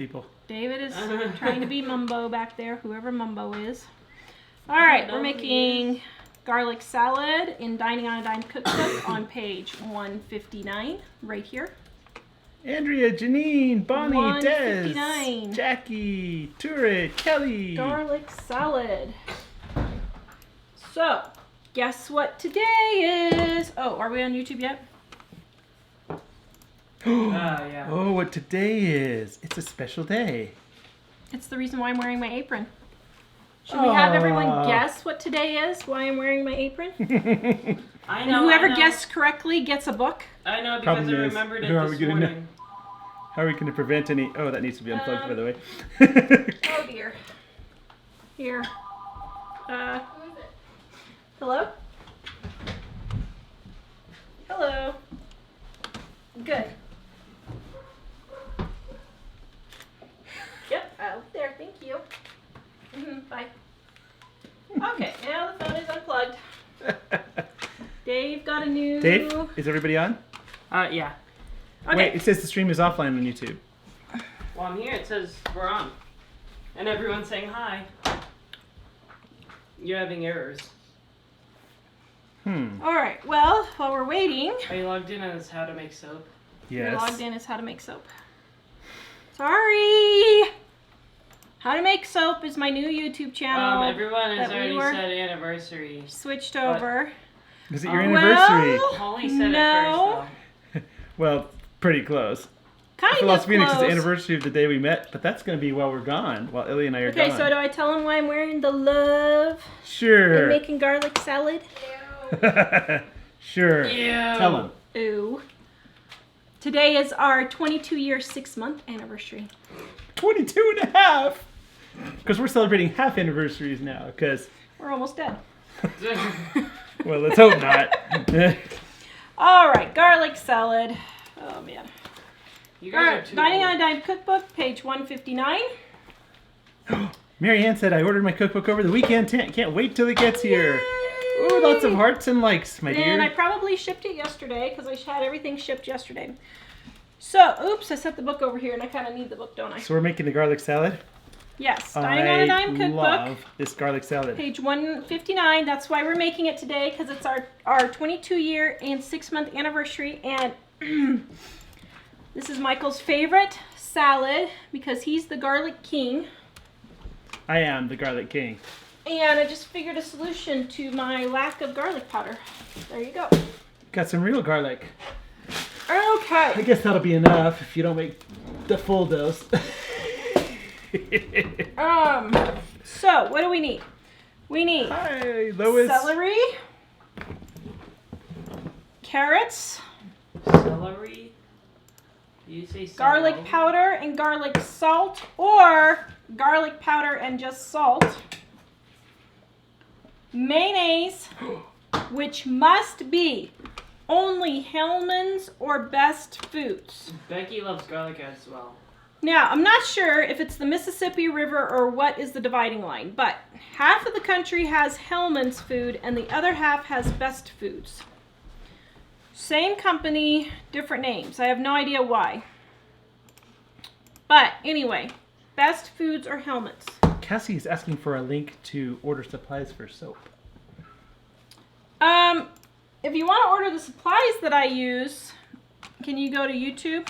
people. David is trying to be Mumbo back there, whoever Mumbo is. All right, we're making garlic salad in Dining on a Dime Cookbook on page 159, right here. Andrea, Janine, Bonnie, Des, 159. Jackie, Turit, Kelly. Garlic salad. So, guess what today is? Oh, are we on YouTube yet? Yeah. Oh, what today is? It's a special day. It's the reason why I'm wearing my apron. Should we have everyone guess what today is, why I'm wearing my apron? I And know. whoever I know. guessed correctly gets a book. I know because Problem I is, remembered who are it we this gonna know? morning. How are we going to prevent any... Oh, that needs to be unplugged, by the way. Oh dear. Here. Hello? Hello. Good. Yep, out there, thank you. Bye. Okay, now the phone is unplugged. Dave got a new... Dave, is everybody on? Yeah. Okay. Wait, it says the stream is offline on YouTube. Well, I'm here. It says we're on. And everyone's saying hi. You're having errors. Alright, well, while we're waiting... Are you logged in as how to make soap? You're Yes. logged in as how to make soap. Sorry! How to make soap is my new YouTube channel. Everyone has that we already were- said anniversary. Switched over. Is it your Well, anniversary? Holly said No. it first, Well, pretty close. Kind For of Las Phoenix, it's the close. anniversary of the day we met, but that's going to be while we're gone, while Elly and I are Okay, gone. so do I tell him why I'm wearing the love Sure. and making garlic salad? Sure. though. Ew. Tell him. Ooh. Today is our 22-year, 6-month anniversary. 22 and a half. Because we're celebrating half anniversaries now, because, We're almost dead. well, let's hope not. All right, garlic salad. Oh, man. You All guys are right, too Dining on old. a Dime Cookbook, page 159. Mary Ann said, I ordered my cookbook over the weekend. Can't wait till it gets here. Yay! Ooh, lots of hearts and likes, my And I dear. probably shipped it yesterday because I had everything shipped yesterday. So, oops, I set the book over here and I kind of need the book, don't I? So we're making the garlic salad. Yes, Dining on a Dime I Cookbook, love this garlic salad. page 159. That's why we're making it today because it's our 22-year and 6-month anniversary. And this is Michael's favorite salad because he's the garlic king. I am the garlic king. And I just figured a solution to my lack of garlic powder. There you go. Got some real garlic. I Okay. guess that'll be enough if you don't make the full dose. So what do we need? We need Hi, Lois. celery, carrots, Celery? You say garlic celery? powder and garlic salt, or garlic powder and just salt, mayonnaise, which must be only Hellman's or Best Foods. Becky loves garlic as well. Now, I'm not sure if it's the Mississippi River or what is the dividing line, but half of the country has Hellman's food and the other half has Best Foods. Same company, different names. I have no idea why. But anyway, Best Foods or Hellman's. Cassie is asking for a link to order supplies for soap. If you want to order the supplies that I use, can you go to YouTube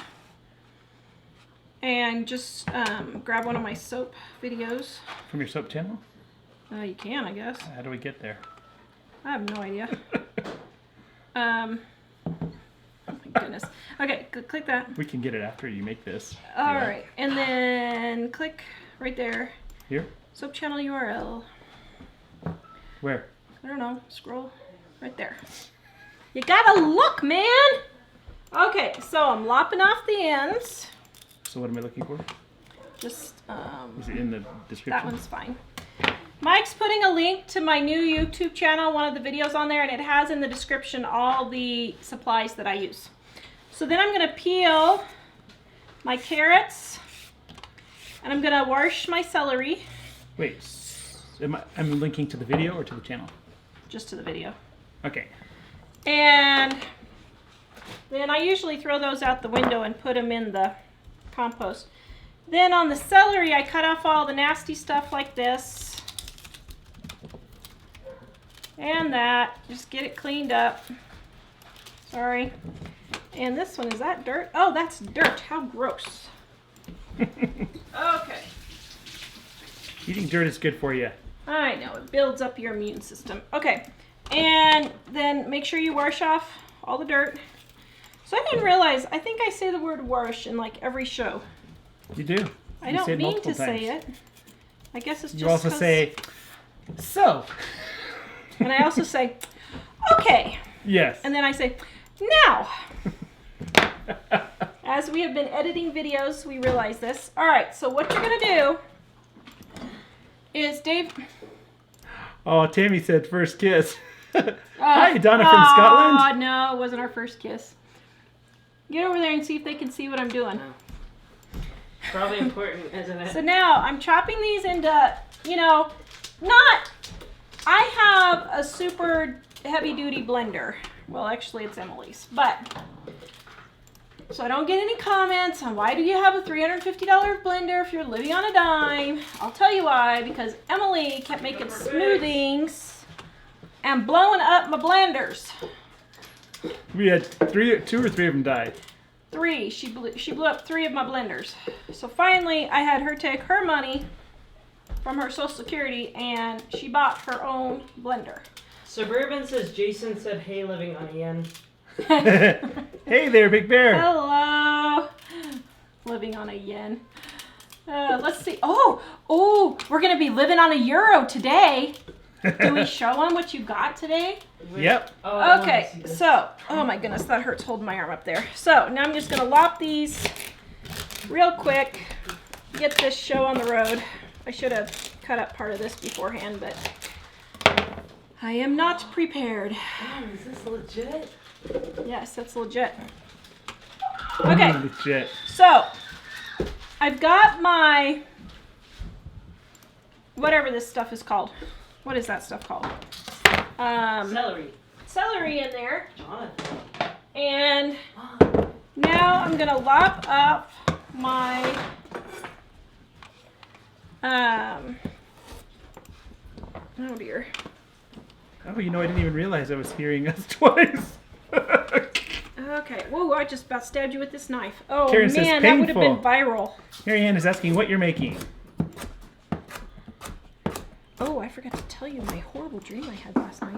and just grab one of my soap videos? From your soap channel? You can, I guess. How do we get there? I have no idea. Oh my goodness. Okay, click that. We can get it after you make this. All Yeah. right, and then click right there. Here? Soap channel URL. Where? I don't know. Scroll right there. You gotta look, man. Okay, so I'm lopping off the ends. So what am I looking for? Just Is it in the description? that one's fine. Mike's putting a link to my new YouTube channel, one of the videos on there, and it has in the description all the supplies that I use. So then I'm gonna peel my carrots, and I'm gonna wash my celery. Wait, I'm linking to the video or to the channel? Just to the video. Okay. And then I usually throw those out the window and put them in the compost. Then on the celery, I cut off all the nasty stuff like this. And that. Just get it cleaned up. Sorry. And this one, is that dirt? Oh, that's dirt. How gross. Okay. Eating dirt is good for you. I know, it builds up your immune system. Okay, and then make sure you wash off all the dirt. So I didn't realize, I think I say the word wash in like every show. You do. I You say don't it mean multiple to say times. it. I guess it's just You also 'cause- say, so. And I also say, okay. Yes. And then I say, now. As we have been editing videos, we realize this. All right, so what you're gonna do is, Dave. Oh, Tammy said first kiss. Hi, Donna from Scotland. Oh, no, it wasn't our first kiss. Get over there and see if they can see what I'm doing. No. Probably important, isn't it? So now I'm chopping these into, you know, I have a super heavy duty blender. Well, actually it's Emily's, but so I don't get any comments on why do you have a $350 blender if you're living on a dime. I'll tell you why, because Emily kept making smoothings and blowing up my blenders. We had 2 or 3 of them die. 3. She blew up 3 of my blenders. So finally I had her take her money from her Social Security and she bought her own blender. Suburban says Jason said, hey, living on a yen. Hey there, Big Bear. Hello. Living on a yen. Let's see. Oh, we're going to be living on a euro today. Do we show them what you got today? Yep. Oh, I wanna see Okay, this. so, oh my goodness, that hurts holding my arm up there. So now I'm just going to lop these real quick, get this show on the road. I should have cut up part of this beforehand, but I am not prepared. Oh, is this legit? Yes, that's legit. Okay, Legit. so I've got my, whatever this stuff is called. What is that stuff called? Celery in there. Jonathan. And now I'm gonna lop up my oh dear. Oh, you know, I didn't even realize I was hearing us twice. Okay. Whoa, I just about stabbed you with this knife. Oh Karen says man, that would have been painful. viral. Marianne is asking what you're making. Oh, I forgot to tell you my horrible dream I had last night.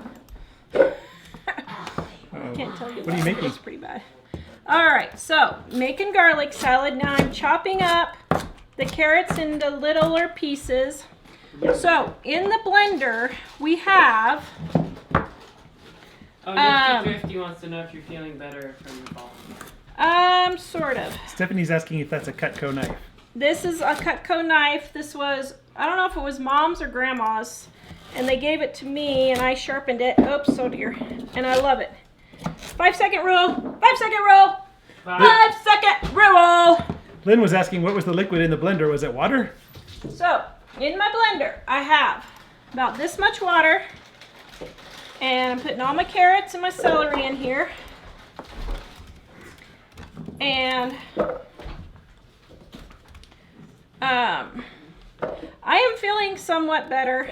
I can't tell you. What are you making? It's pretty bad. All right, so making garlic salad. Now I'm chopping up the carrots into littler pieces. So in the blender we have. Oh, Nifty Thrifty wants to know if you're feeling better from the fall. Sort of. Stephanie's asking if that's a Cutco knife. This is a Cutco knife. This was, I don't know if it was mom's or grandma's, and they gave it to me and I sharpened it. Oops, oh dear. And I love it. 5-second rule. 5-second rule. 5-second rule. Lynn was asking what was the liquid in the blender. Was it water? So, in my blender, I have about this much water, and I'm putting all my carrots and my celery in here. And I am feeling somewhat better.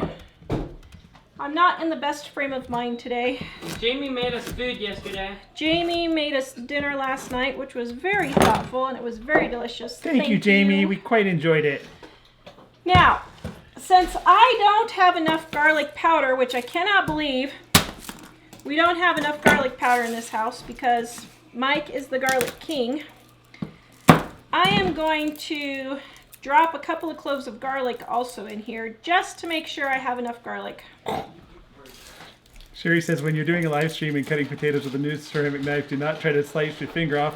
I'm not in the best frame of mind today. Jamie made us food yesterday. Jamie made us dinner last night, which was very thoughtful, and it was very delicious. Thank you, Jamie. We quite enjoyed it. Now, since I don't have enough garlic powder, which I cannot believe, we don't have enough garlic powder in this house because Mike is the garlic king, I am going to drop a couple of cloves of garlic also in here just to make sure I have enough garlic. Sherry says when you're doing a live stream and cutting potatoes with a new ceramic knife, do not try to slice your finger off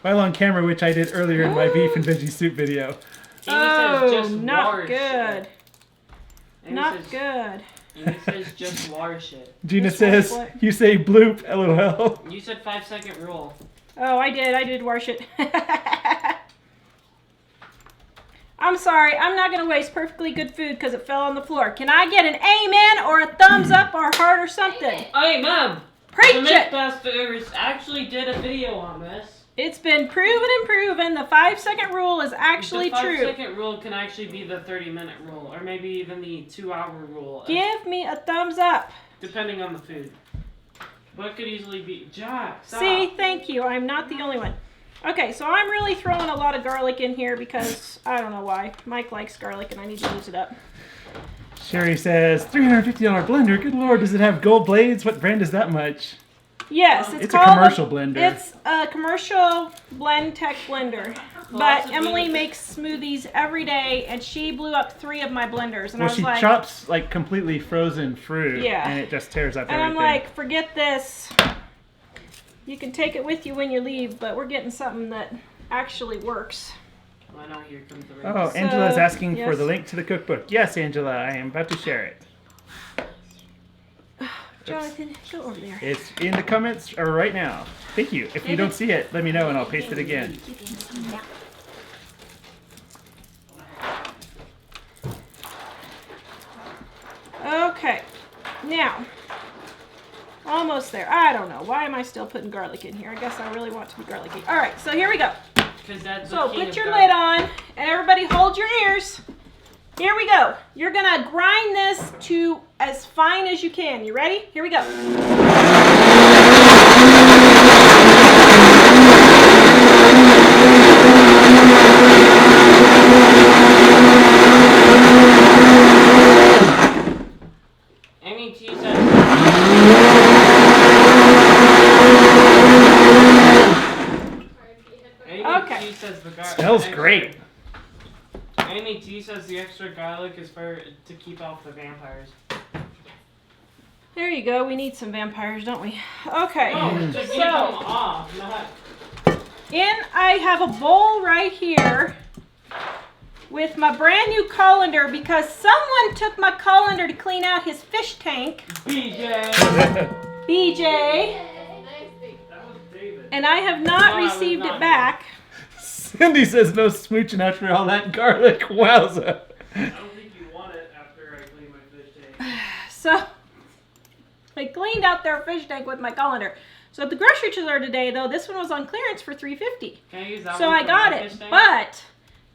while on camera, which I did earlier in my beef and veggie soup video. Amy says just not wash good. it. Amy Not says, good. Amy says just wash it. Gina Just wash says, what? you say bloop, lol. You said 5-second rule. Oh, I did wash it. I'm sorry, I'm not going to waste perfectly good food because it fell on the floor. Can I get an amen or a thumbs up or a heart or something? Hey, Mom! Preach the it! Mythbusters actually did a video on this. It's been proven and proven. The 5-second rule is actually true. The 5-second rule can actually be the 30-minute rule, or maybe even the 2-hour rule. Give me a thumbs up. Depending on the food. What could easily be? Jack, stop. See, thank you. I'm not the only one. Okay, so I'm really throwing a lot of garlic in here because I don't know why. Mike likes garlic and I need to use it up. Sherry says, $350 blender. Good Lord, does it have gold blades? What brand is that much? Yes, It's called a commercial blender. It's a commercial blend tech blender. But Emily makes smoothies every day, and she blew up 3 of my blenders. And Well, I was she like, chops like completely frozen fruit, Yeah. and it just tears up and everything. I'm like, forget this. You can take it with you when you leave, but we're getting something that actually works. I know, here comes the rain. Oh, Angela's asking for yes. the link to the cookbook. Yes, Angela, I am about to share it. Jonathan, go over there. It's in the comments or right now. Thank you. If you don't see it, let me know and I'll paste it again. Okay, now, almost there. I don't know. Why am I still putting garlic in here? I guess I really want to be garlicky. All right, so here we go. So put your lid on, and everybody hold your ears. Here we go. You're gonna grind this to as fine as you can. You ready? Here we go. Amy T says. Okay. Amy T says the Smells great. Amy T says the extra garlic is to keep off the vampires. There you go. We need some vampires, don't we? Okay. No, to keep them off, not. I have a bowl right here with my brand new colander because someone took my colander to clean out his fish tank. BJ. BJ. That was David. And I have not received it back. Cindy says no smooching after all that garlic. Wowza. I don't think you want it after I clean my fish tank. So I cleaned out their fish tank with my colander. So at the grocery store today, though, this one was on clearance for $3.50. Can I use that So one I for got my it, fish tank? but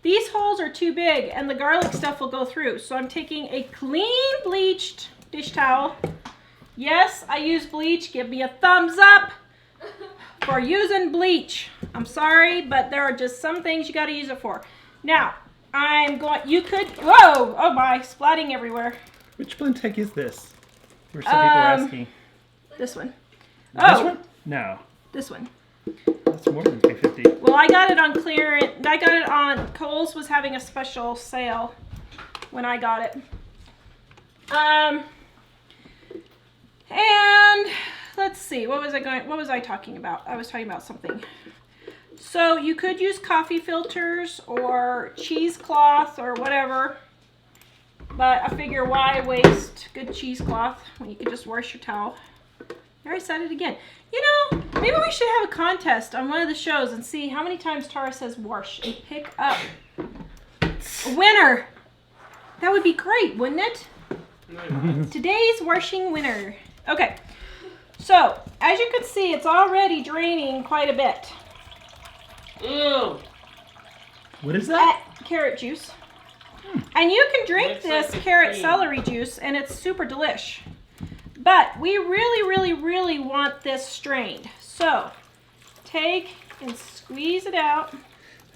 these holes are too big and the garlic stuff will go through. So I'm taking a clean bleached dish towel. Yes, I use bleach. Give me a thumbs up for using bleach. I'm sorry, but there are just some things you got to use it for. Now, whoa, oh my, splatting everywhere. Which blend tech is this? Were some people asking. This one. This one? No. This one. That's more than $3.50. Well, I got it on clearance. I got it on, Kohl's was having a special sale when I got it. And let's see, what was I talking about? I was talking about something. So you could use coffee filters or cheesecloth or whatever. But I figure why waste good cheesecloth when you could just wash your towel. There, I said it again. You know, maybe we should have a contest on one of the shows and see how many times Tawra says wash and pick up a winner. That would be great, wouldn't it? Today's washing winner. Okay, so as you can see, it's already draining quite a bit. Ew. What is that? Carrot juice. And you can drink Looks this like carrot cream. celery juice and it's super delish. But we really, really, really want this strained. So take and squeeze it out.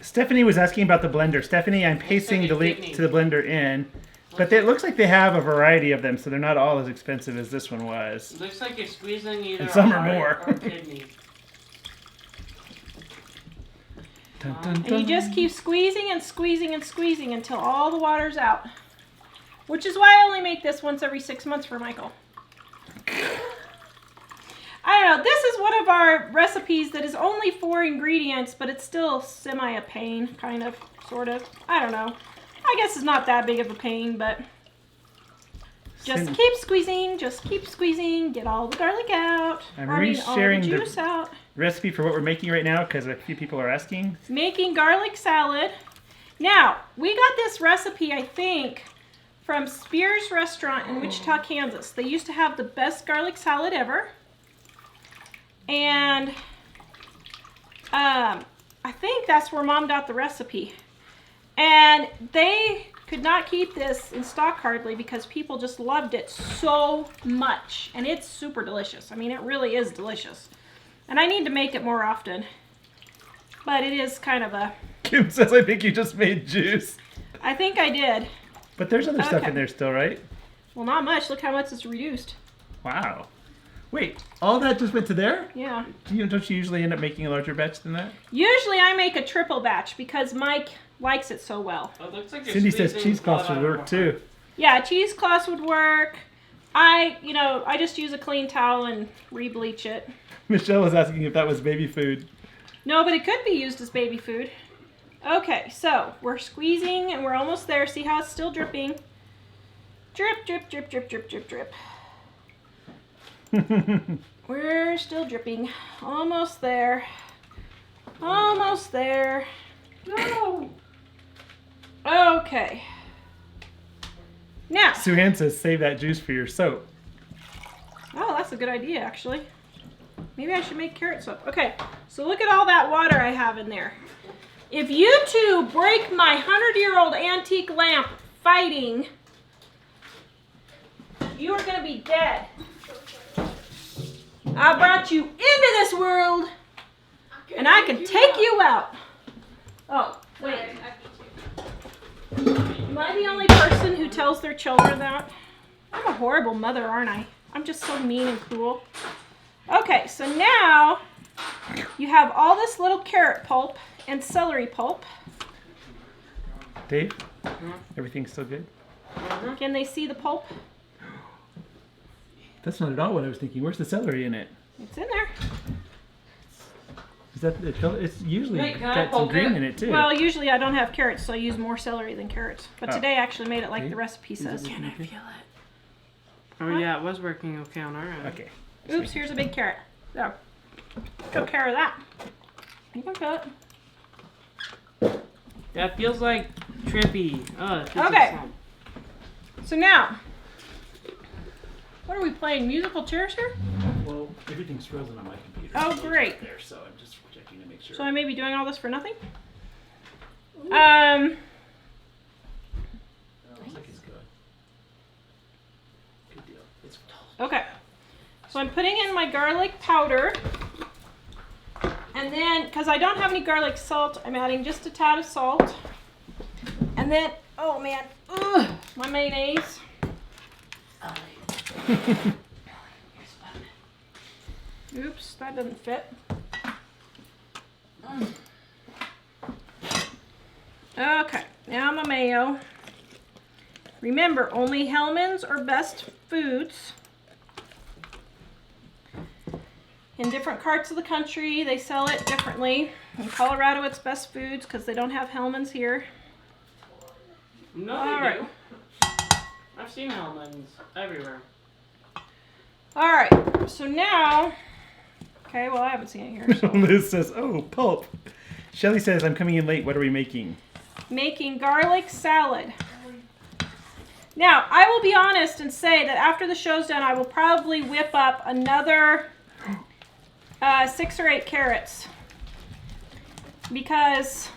Stephanie was asking about the blender. Stephanie, I'm pasting like the a link kidney. to the blender in. But it looks like they have a variety of them, so they're not all as expensive as this one was. Looks like you're squeezing either And some a are heart more. or kidney. Dun, dun, And you dun. just keep squeezing and squeezing and squeezing until all the water's out. Which is why I only make this once every 6 months for Michael. I don't know, this is one of our recipes that is only 4 ingredients, but it's still semi a pain, kind of, sort of. I don't know. I guess it's not that big of a pain, but just keep squeezing, get all the garlic out. I'm all resharing the the- juice out. Recipe for what we're making right now, because a few people are asking. Making garlic salad. Now, we got this recipe, I think, from Spears Restaurant in Wichita, Kansas. They used to have the best garlic salad ever. And I think that's where Mom got the recipe. And they could not keep this in stock hardly because people just loved it so much. And it's super delicious. I mean, it really is delicious. And I need to make it more often. But it is kind of a... Kim says, I think you just made juice. I think I did. But there's other stuff Okay. in there still, right? Well, not much. Look how much it's reduced. Wow. Wait, all that just went to there? Yeah. Don't you usually end up making a larger batch than that? Usually I make a triple batch because Mike likes it so well. Oh, it looks like you're Cindy says squeezing cheesecloths blood would out work of too. Yeah, cheesecloths would work. I just use a clean towel and re-bleach it. Michelle was asking if that was baby food. No, but it could be used as baby food. Okay, so we're squeezing and we're almost there. See how it's still dripping? Drip, drip, drip, drip, drip, drip, drip. We're still dripping. Almost there. Almost there. No! Okay. Now. Suhan says save that juice for your soap. Oh, that's a good idea, actually. Maybe I should make carrot soap. Okay, so look at all that water I have in there. If you two break my 100-year-old antique lamp fighting, you are going to be dead. I brought you into this world, and I can take you out. Oh, wait. Am I the only person who tells their children that? I'm a horrible mother, aren't I? I'm just so mean and cruel. Okay, so now you have all this little carrot pulp and celery pulp. Dave, everything's still good? Can they see the pulp? That's not at all what I was thinking. Where's the celery in it? It's in there. Is that the color? It's usually Wait, can I got some poke green it? in it too. Well, usually I don't have carrots, so I use more celery than carrots. But Oh. today I actually made it like Okay. the recipe says. Can I feel Oh yeah, it was working okay on our end. Okay. Oops, here's a big carrot. There. Took care of that. You can feel it. That feels like trippy. Oh, that feels Okay. like slime. So now, what are we playing? Musical chairs here? Well, everything's frozen on my computer. Oh, so it's great. right there, so I'm just checking to make sure. So I may be doing all this for nothing? Looks like it's good. Good deal. It's Okay. So I'm putting in my garlic powder. And then, because I don't have any garlic salt, I'm adding just a tad of salt. And then, oh man, ugh, my mayonnaise. Oops, that doesn't fit. Okay, now my mayo. Remember, only Hellmann's are best foods. In different parts of the country, they sell it differently. In Colorado, it's Best Foods because they don't have Hellmann's here. No, All they right. do. I've seen Hellmann's everywhere. All right, so now, okay, well, I haven't seen it here. So. Liz says, oh, pulp. Shelly says, I'm coming in late. What are we making? Making garlic salad. Now, I will be honest and say that after the show's done, I will probably whip up another 6 or 8 carrots because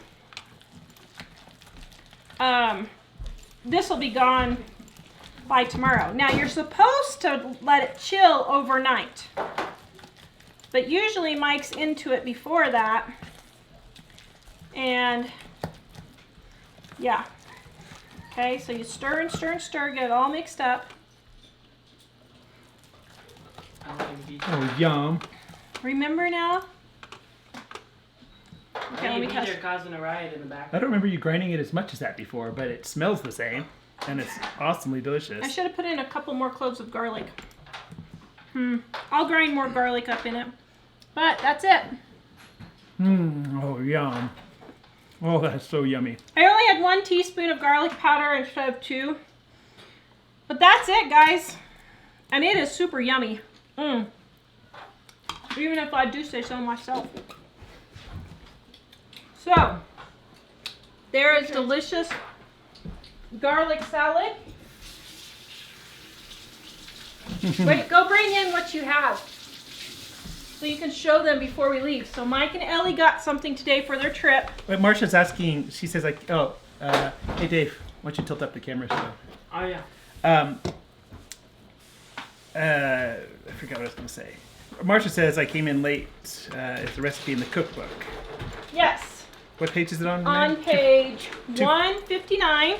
this will be gone by tomorrow. Now, you're supposed to let it chill overnight, but usually Mike's into it before that, and yeah. Okay, so you stir and stir and stir, get it all mixed up. I don't think these- Oh, yum. Remember now? Okay, let me Maybe test. they're causing a riot in the back. I don't remember you grinding it as much as that before, but it smells the same, and it's awesomely delicious. I should have put in a couple more cloves of garlic. I'll grind more garlic up in it. But that's it. Oh, yum. Oh, that's so yummy. I only had 1 teaspoon of garlic powder instead of 2. But that's it, guys. And it is super yummy. Even if I do say so myself. So, there is delicious garlic salad. Wait, go bring in what you have. so you can show them before we leave. So Mike and Elly got something today for their trip. Wait, Marsha's asking. She says like, "Oh, hey Dave, why don't you tilt up the camera?" So. Oh yeah. I forgot what I was going to say. Marsha says I came in late. It's a recipe in the cookbook. Yes. What page is it on? On there? page Two. 159.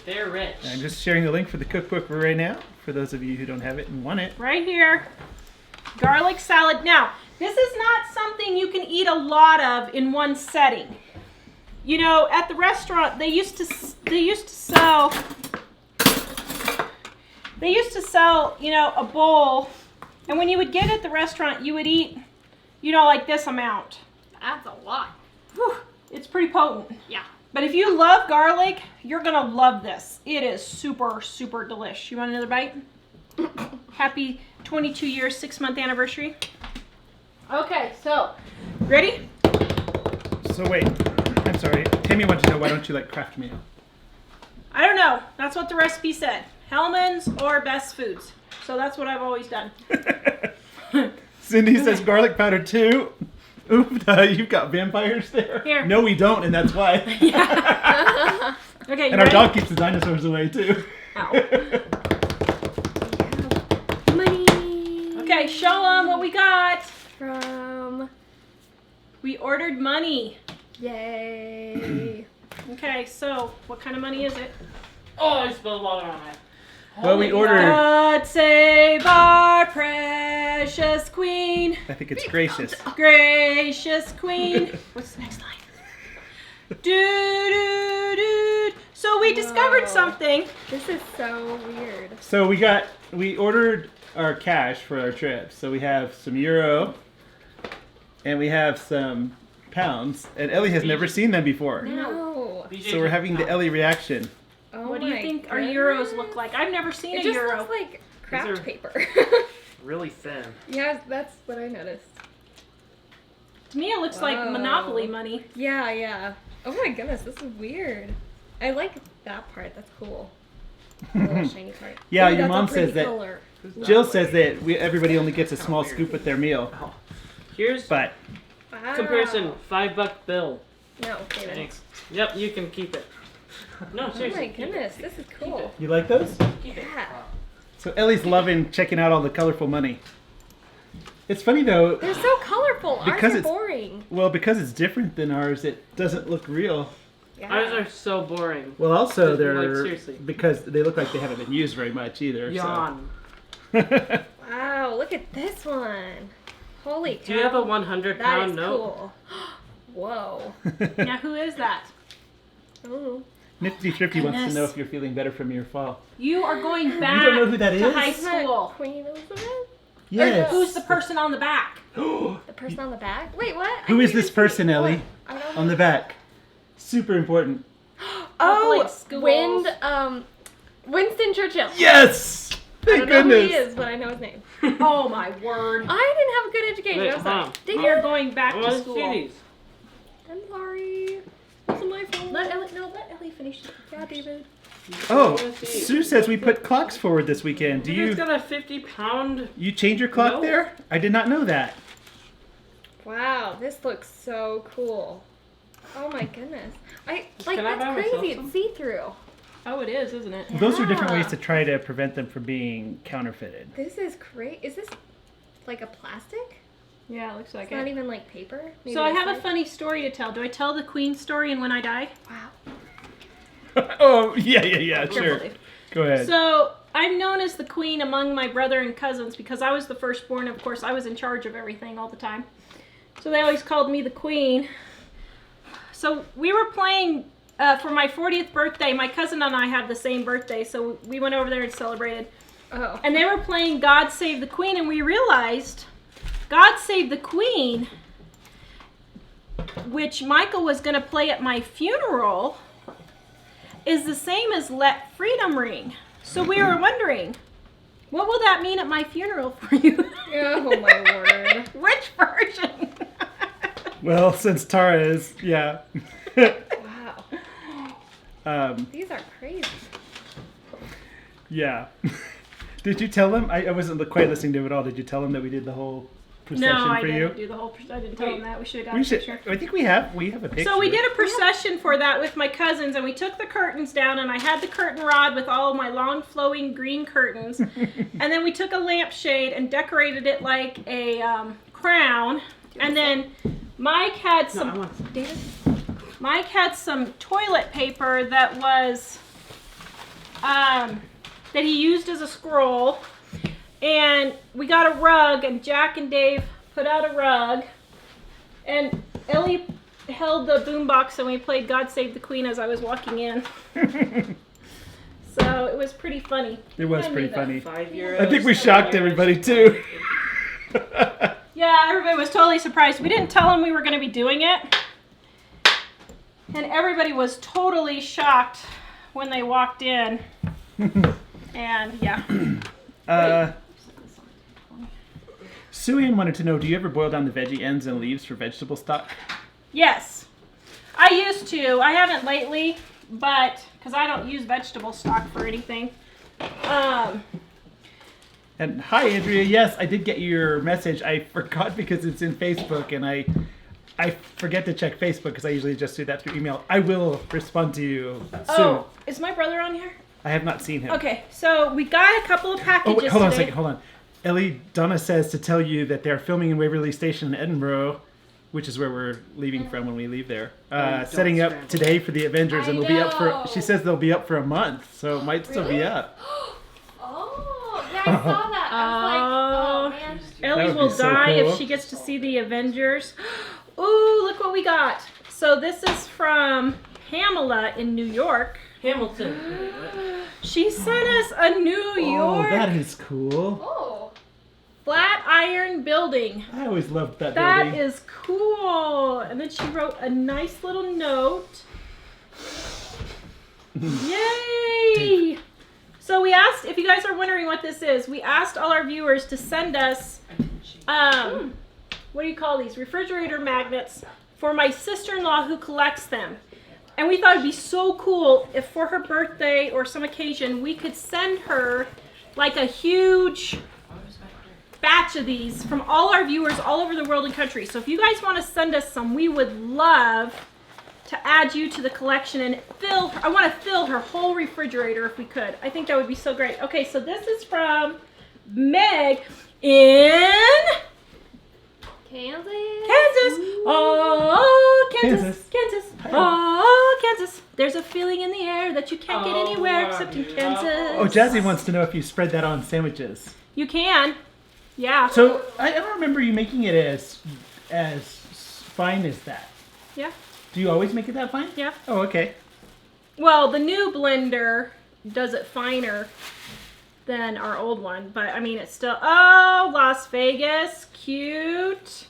They're rich. I'm just sharing the link for the cookbook right now for those of you who don't have it and want it. Right here. Garlic salad. Now, this is not something you can eat a lot of in one setting. You know, at the restaurant, they used to sell, you know, a bowl, and when you would get it at the restaurant, you would eat, you know, like this amount. That's a lot. Whew, it's pretty potent. Yeah. But if you love garlic, you're gonna love this. It is super, super delish. You want another bite? Happy 22 years, 6-month anniversary. Okay, so, ready? So wait, I'm sorry. Tammy wanted to know why don't you like Kraft meal? I don't know. That's what the recipe said. Hellman's or Best Foods. So that's what I've always done. Cindy says garlic powder too. Oops, you've got vampires there. Here. No, we don't, and that's why. Okay, you And our ready? dog keeps the dinosaurs away too. Ow. Money. Okay, show them what we got. From. We ordered money. Yay. Okay, so what kind of money is it? Oh, I spilled water on it. Well, we ordered. God save our precious queen. I think it's gracious. Gracious queen. What's the next line? Do. So we discovered Whoa. something. This is so weird. So we ordered our cash for our trip. So we have some euro, and we have some pounds. And Ellie has never seen them before. No. BJ So we're having the Ellie reaction. Oh What do you my think our goodness. euros look like? I've never seen It a just euro. looks like craft are- paper. really thin. Yeah, that's what I noticed. To me, it looks like Whoa. Monopoly money. Yeah, yeah. Oh my goodness, this is weird. I like that part. That's cool. The little shiny part. Yeah, Ooh, your that's a mom pretty says that. color. Jill says that everybody only gets a small scoop with their meal. Here's But Wow. comparison. $5 bill. No, David. Thanks. Yep, you can keep it. No, Oh my seriously. goodness, this is cool. you like those? Keep it. Yeah. So Ellie's loving checking out all the colorful money. It's funny though. They're so colorful. Because Ours are it's- boring. Well, because it's different than ours, it doesn't look real. Yeah. Ours are so boring. Well, also Like, they're seriously. because they look like they haven't been used very much either. Yawn. So. Wow, look at this one. Holy cow. Do you have a 100-pound That is note? cool. Whoa. Now, who is that? Oh. Nifty Thrifty wants to Goodness. know if you're feeling better from your fall. You are going back don't know who that to is? high Isn't that school. Queen Elizabeth? Yes. Who's the person on the back? The person on the back? Wait, what? Who I is didn't this see- person, Ellie? I don't On the back. Super important. Oh, Public schools. Winston Churchill. Yes! I Thank don't know who goodness. he is, but I know his name. Oh my word. I didn't have a good education. Wait, I'm sorry. Mom. Did You're you? going back I to want to school. see these. I'm sorry. Wasn't my fault. Let Elly finish it. Yeah, David. Oh, Sue says we put clocks forward this weekend. Do It's you got a 50-pound. you change your clock No. there? I did not know that. Wow, this looks so cool. Oh my goodness. Can I buy That's myself crazy. some? It's see-through. Oh, it is, isn't it? Those are different Yeah. ways to try to prevent them from being counterfeited. This is great. Is this like a plastic? Yeah, it looks like It's not it. even like paper? Maybe So I it's have a like- funny story to tell. Do I tell the Queen story and when I die? Wow. Oh, yeah, sure. Carefully. Go ahead. So I'm known as the Queen among my brother and cousins because I was the firstborn. Of course, I was in charge of everything all the time. So they always called me the Queen. So we were playing for my 40th birthday. My cousin and I have the same birthday, so we went over there and celebrated. Oh. And they were playing God Save the Queen, and we realized God Save the Queen, which Michael was going to play at my funeral, is the same as Let Freedom Ring. So we were wondering, what will that mean at my funeral for you? Oh my word. Which version? Well, since Tawra is, yeah. Wow. These are crazy. Yeah. Did you tell them? I wasn't quite listening to it all. Did you tell them that we did the whole procession No, I for didn't you? do the whole. I didn't tell them that. We should have got We a should. picture. I think we have a picture. So we did a procession for that with my cousins, and we took the curtains down, and I had the curtain rod with all of my long flowing green curtains, and then we took a lampshade and decorated it like a crown, and then Mike had some. Mike had some toilet paper that was that he used as a scroll, and we got a rug, and Jack and Dave put out a rug, and Elly held the boombox and we played God Save the Queen as I was walking in. So it was pretty funny. It was I pretty knew that. funny. 5 euros. I think we shocked everybody too. Yeah, everybody was totally surprised. We didn't tell them we were going to be doing it. And everybody was totally shocked when they walked in. And yeah. Suian wanted to know, do you ever boil down the veggie ends and leaves for vegetable stock? Yes. I used to. I haven't lately, but because I don't use vegetable stock for anything. And hi, Andrea. Yes, I did get your message. I forgot because it's in Facebook, and I forget to check Facebook because I usually just do that through email. I will respond to you soon. Oh, is my brother on here? I have not seen him. Okay, so we got a couple of Oh, packages wait, hold on a today. second. Hold on. Elly, Donna says to tell you that they're filming in Waverly Station in Edinburgh, which is where we're leaving from when we leave there. Don't Setting up scramble. today for the Avengers, and I they'll be up for. know. She says they'll be up for a month, so it might still be Really? up. Oh, yeah, I saw that. I was like, oh man. That Elly would be will so die cool. if she gets to see the Avengers. Ooh, look what we got. So this is from Pamela in New York. Hamilton. She sent us a New York Oh, that is cool. Oh. Flatiron building. I always loved that That building. is cool. And then she wrote a nice little note. Yay! So we asked, if you guys are wondering what this is, we asked all our viewers to send us, what do you call these? Refrigerator magnets for my sister-in-law who collects them. And we thought it'd be so cool if for her birthday or some occasion we could send her like a huge batch of these from all our viewers all over the world and country. So if you guys want to send us some, we would love to add you to the collection and I want to fill her whole refrigerator if we could. I think that would be so great. Okay, so this is from Meg in Kansas. Kansas. Oh, Kansas. Kansas. Kansas. Oh, Kansas. There's a feeling in the air that you can't get Oh, anywhere except in yeah. Kansas. Oh, Jazzy wants to know if you spread that on sandwiches. You can. Yeah. So I don't remember you making it as fine as that. Yeah. Do you always make it that fine? Yeah. Oh, okay. Well, the new blender does it finer than our old one, but I mean, it's still. Oh, Las Vegas, cute.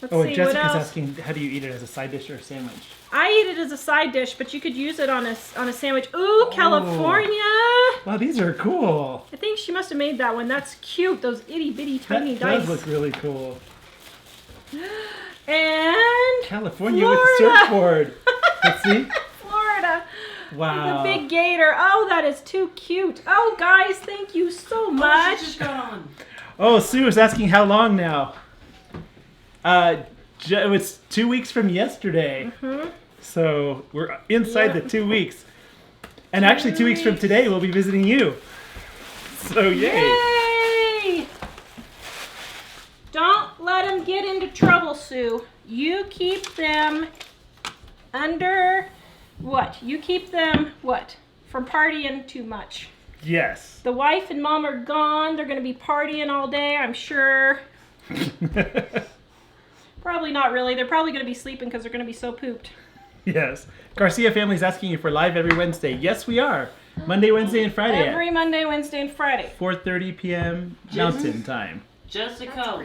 Let's Oh, see and what Jessica's else. asking, how do you eat it, as a side dish or a sandwich? I eat it as a side dish, but you could use it on a sandwich. Ooh, California. Wow, these are cool. I think she must have made that one. That's cute. Those itty bitty tiny That dice. does look really cool. And California Florida. with the surfboard. Let's see. Florida. Wow. The big gator. Oh, that is too cute. Oh, guys, thank you so What much. just got on? Oh, Sue is asking how long now. It was 2 weeks from yesterday. Mhm. So we're inside Yeah. the 2 weeks. And actually 2 weeks from today, we'll be visiting you. So yay. Yay! Don't let them get into trouble, Sue. You keep them under what? You keep them what? From partying too much. Yes. The wife and mom are gone. They're going to be partying all day, I'm sure. Probably not really. They're probably going to be sleeping because they're going to be so pooped. Yes. Garcia family's asking if we're live every Wednesday. Yes, we are. Monday, Wednesday, and Friday Every Monday, Wednesday, and Friday. at 4:30 p.m. Mountain Time. Jessica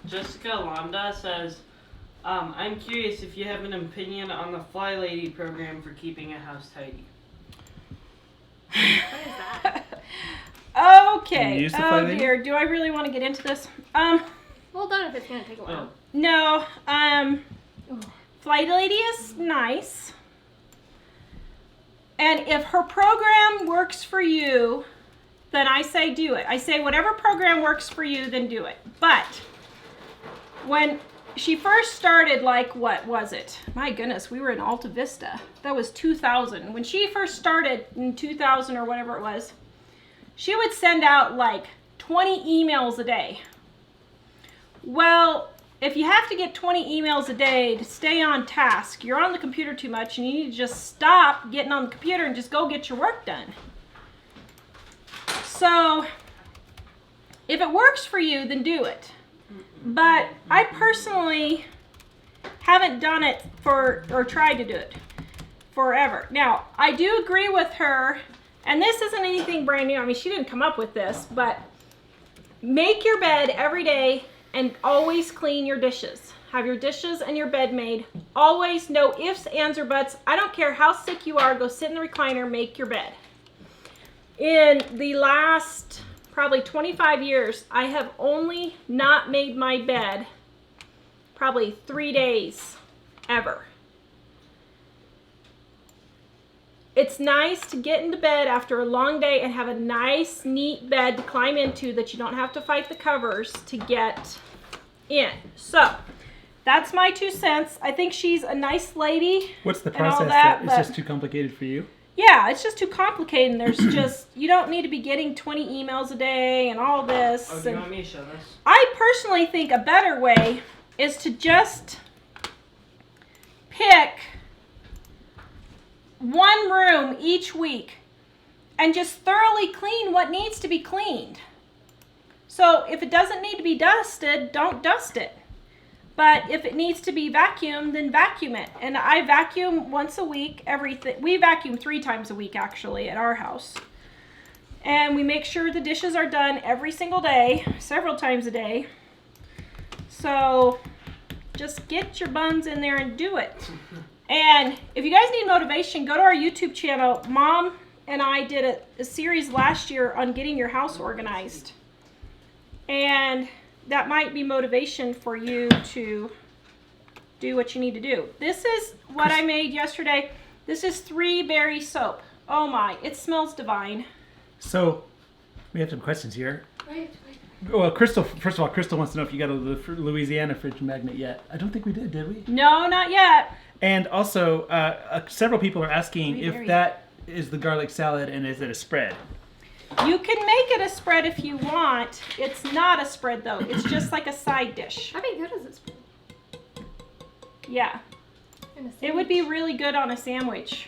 Londa says, I'm curious if you have an opinion on the Fly Lady program for keeping a house tidy. What is that? Okay. You use the Fly Oh Lady? dear. Do I really want to get into this? Hold on if it's gonna take a while. No. Flight Lady is nice. And if her program works for you, then I say do it. I say whatever program works for you, then do it. But when she first started, like, what was it? My goodness, we were in Alta Vista. That was 2000. When she first started in 2000 or whatever it was, she would send out like 20 emails a day. Well, if you have to get 20 emails a day to stay on task, you're on the computer too much and you need to just stop getting on the computer and just go get your work done. So, if it works for you, then do it. But I personally haven't done it or tried to do it forever. Now, I do agree with her, and this isn't anything brand new. I mean, she didn't come up with this, but make your bed every day and always clean your dishes. Have your dishes and your bed made. Always, no ifs, ands, or buts. I don't care how sick you are, go sit in the recliner, make your bed. In the last probably 25 years, I have only not made my bed probably 3 days ever. It's nice to get into bed after a long day and have a nice, neat bed to climb into that you don't have to fight the covers to get in. So, that's my 2 cents. I think she's a nice lady. What's the and all process that, that is just too complicated for you? Yeah, it's just too complicated, and there's just, you don't need to be getting 20 emails a day and all this. Oh, do you want me to show this? I personally think a better way is to just pick one room each week and just thoroughly clean what needs to be cleaned. So if it doesn't need to be dusted, don't dust it. But if it needs to be vacuumed, then vacuum it. And I vacuum once a week, everything. We vacuum 3 times a week, actually, at our house. And we make sure the dishes are done every single day, several times a day. So just get your buns in there and do it. And if you guys need motivation, go to our YouTube channel. Mom and I did a series last year on getting your house organized. And that might be motivation for you to do what you need to do. This is what I made yesterday. This is 3 berry soap. Oh my, it smells divine. So, we have some questions here. Wait. Well, Crystal, first of all, Crystal wants to know if you got a Louisiana fridge magnet yet. I don't think we did we? No, not yet. And also, several people are asking if berry. that is the garlic salad and is it a spread? You can make it a spread if you want. It's not a spread though. It's just like a side dish. How good is it? Yeah. It would be really good on a sandwich.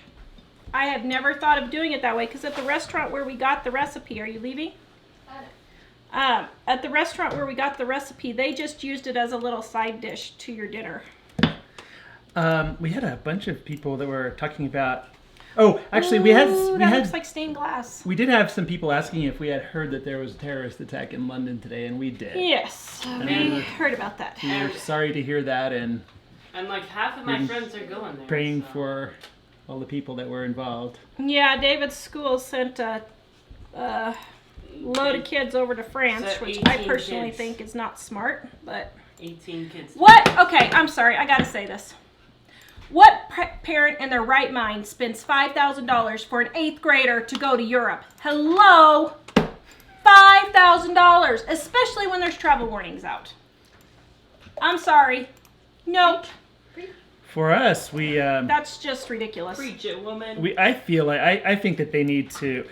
I have never thought of doing it that way because at the restaurant where we got the recipe, are you leaving? At the restaurant where we got the recipe, they just used it as a little side dish to your dinner. We had a bunch of people that were talking about. Oh, actually, we looks like stained glass. We did have some people asking if we had heard that there was a terrorist attack in London today, and we did. Yes, we heard about that. We're sorry to hear that, and like half of my friends are going there. praying for all the people that were involved. Yeah, David's school sent a load of kids over to France, So which I 18 personally kids. think is not smart, but... 18 kids. What? Okay, I'm sorry. I gotta say this. What parent in their right mind spends $5,000 for an 8th grader to go to Europe? Hello? $5,000, especially when there's travel warnings out. I'm sorry. Nope. For us, we That's just ridiculous. Preach it, woman. I feel like I think that they need to.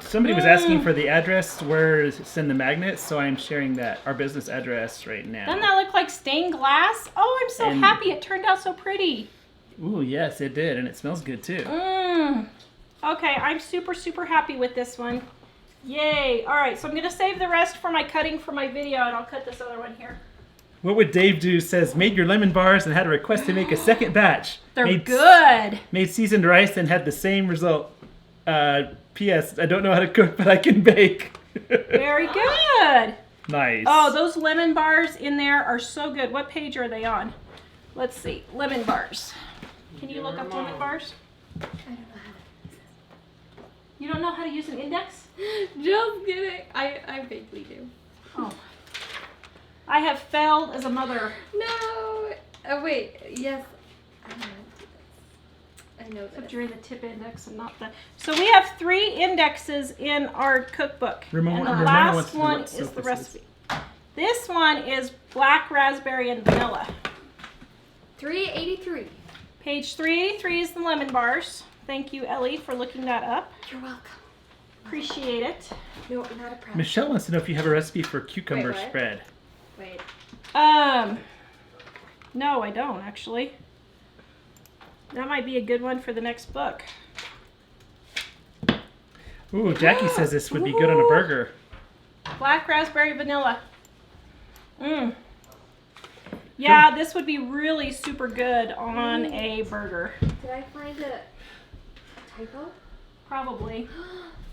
Somebody was asking for the address where to send the magnets, so I'm sharing that our business address right now. Doesn't that look like stained glass? Oh, I'm so happy it turned out so pretty. Ooh, yes, it did, and it smells good too. Okay, I'm super, super happy with this one. Yay. All right, so I'm going to save the rest for my cutting for my video, and I'll cut this other one here. What would Dave do? Says, made your lemon bars and had a request to make a second batch. They're good. Made seasoned rice and had the same result. P.S. I don't know how to cook, but I can bake. Very good. Nice. Oh, those lemon bars in there are so good. What page are they on? Let's see. Lemon bars. Can you look up lemon bars? I don't know how to. You don't know how to use an index? Just kidding. I vaguely do. Oh. I have failed as a mother. No. Oh wait. Yes. I don't know how to do this. I know Except that. you're in the tip index and not the. So we have 3 indexes in our cookbook. Ramona and the wants last to know one what is soap the this recipe. This one is black raspberry and vanilla. 383. Page 383 is the lemon bars. Thank you, Elly, for looking that up. You're welcome. Appreciate it. No, not a problem. Michelle wants to know if you have a recipe for cucumber Wait, what? spread. Wait. No, I don't actually. That might be a good one for the next book. Ooh, Jackie says this would be good on a burger. Black raspberry vanilla. Yeah, this would be really super good on a burger. Did I find a typo? Probably.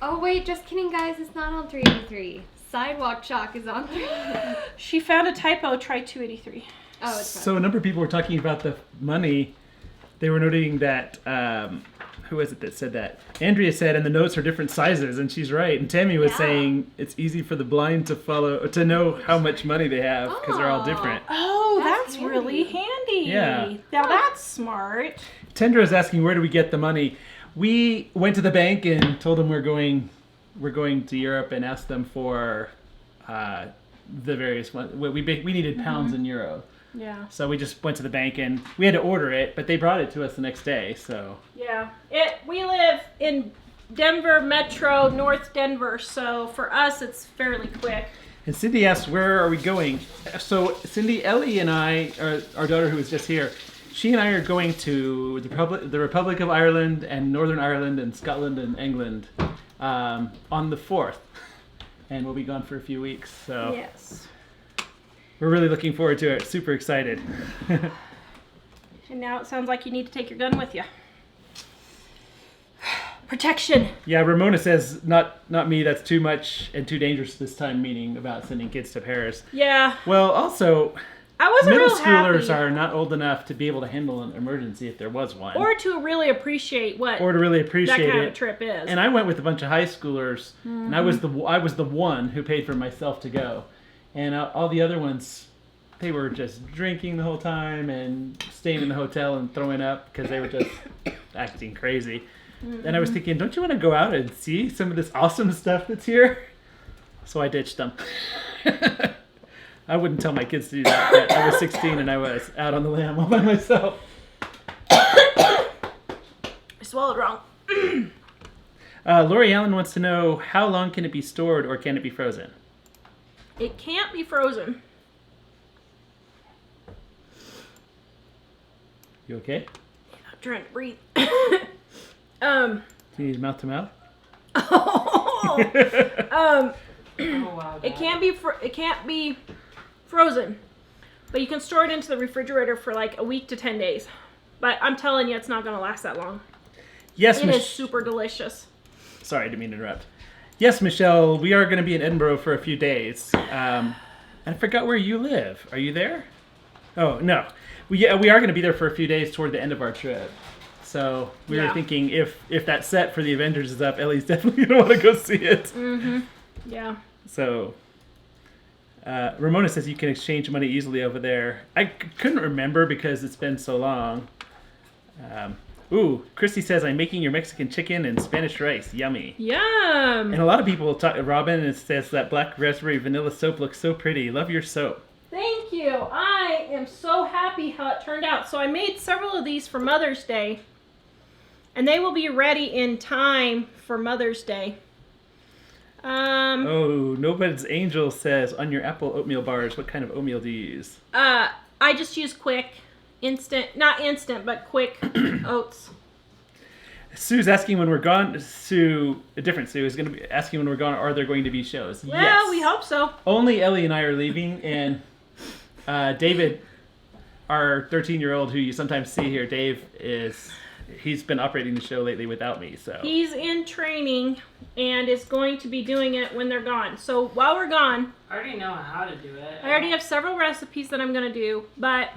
Oh wait, just kidding guys, it's not on 383. Sidewalk chalk is on 383. She found a typo, try 283. Oh, it's So a number of people were talking about the money. They were noting that, who was it that said that? Andrea said, and the notes are different sizes, and she's right. And Tammy was Yeah. saying it's easy for the blind to know how much money they have because they're all different. Oh, That's that's really handy. Yeah. Now that's smart. Tendra is asking, where do we get the money? We went to the bank and told them we're going to Europe and asked them for the various ones. We needed pounds and euro. Yeah. So we just went to the bank and we had to order it, but they brought it to us the next day. So Yeah. We live in Denver Metro, North Denver, so for us it's fairly quick. and Cindy asked, where are we going? So Cindy, Elly, and I, our daughter who was just here, she and I are going to the Republic of Ireland and Northern Ireland and Scotland and England on the 4th, and we'll be gone for a few weeks. So Yes. we're really looking forward to it. Super excited. And now it sounds like you need to take your gun with you. Protection. Yeah, Ramona says, not me, that's too much and too dangerous this time, meaning about sending kids to Paris. Yeah. Well, also, I wasn't middle real schoolers happy. are not old enough to be able to handle an emergency if there was one. Or to really appreciate what Or to really that appreciate kind it. of trip is. And I went with a bunch of high schoolers, and I was the one who paid for myself to go. And all the other ones, they were just drinking the whole time and staying in the hotel and throwing up because they were just acting crazy. And I was thinking, don't you want to go out and see some of this awesome stuff that's here? So I ditched them. I wouldn't tell my kids to do that, but I was 16 and I was out on the lam all by myself. I swallowed wrong. Lori Allen wants to know, how long can it be stored or can it be frozen? It can't be frozen. You okay? I'm trying to breathe. Do you need mouth to mouth? Oh wow. It can't be frozen, but you can store it into the refrigerator for like a week to 10 days. But I'm telling you, it's not going to last that long. Yes, It is super delicious. Sorry, I didn't mean to interrupt. Yes, Michelle, we are going to be in Edinburgh for a few days. And I forgot where you live. Are you there? Oh, no. We are going to be there for a few days toward the end of our trip. So we were Yeah. thinking if that set for the Avengers is up, Ellie's definitely going to want to go see it. Yeah. So Ramona says you can exchange money easily over there. I couldn't remember because it's been so long. Christy says, I'm making your Mexican chicken and Spanish rice. Yummy. Yum. And a lot of people talk, Robin, and says that black raspberry vanilla soap looks so pretty. Love your soap. Thank you. I am so happy how it turned out. So I made several of these for Mother's Day, and they will be ready in time for Mother's Day. Nobody's Angel says, on your apple oatmeal bars, what kind of oatmeal do you use? I just use quick, not instant, but quick oats. Sue's asking when we're gone. A different Sue, is going to be asking when we're gone, are there going to be shows? Well, Yes. we hope so. Only Elly and I are leaving, and David, our 13-year-old who you sometimes see here, he's been operating the show lately without me, so. He's in training and is going to be doing it when they're gone. So while we're gone, I already know how to do it. I already have several recipes that I'm going to do, but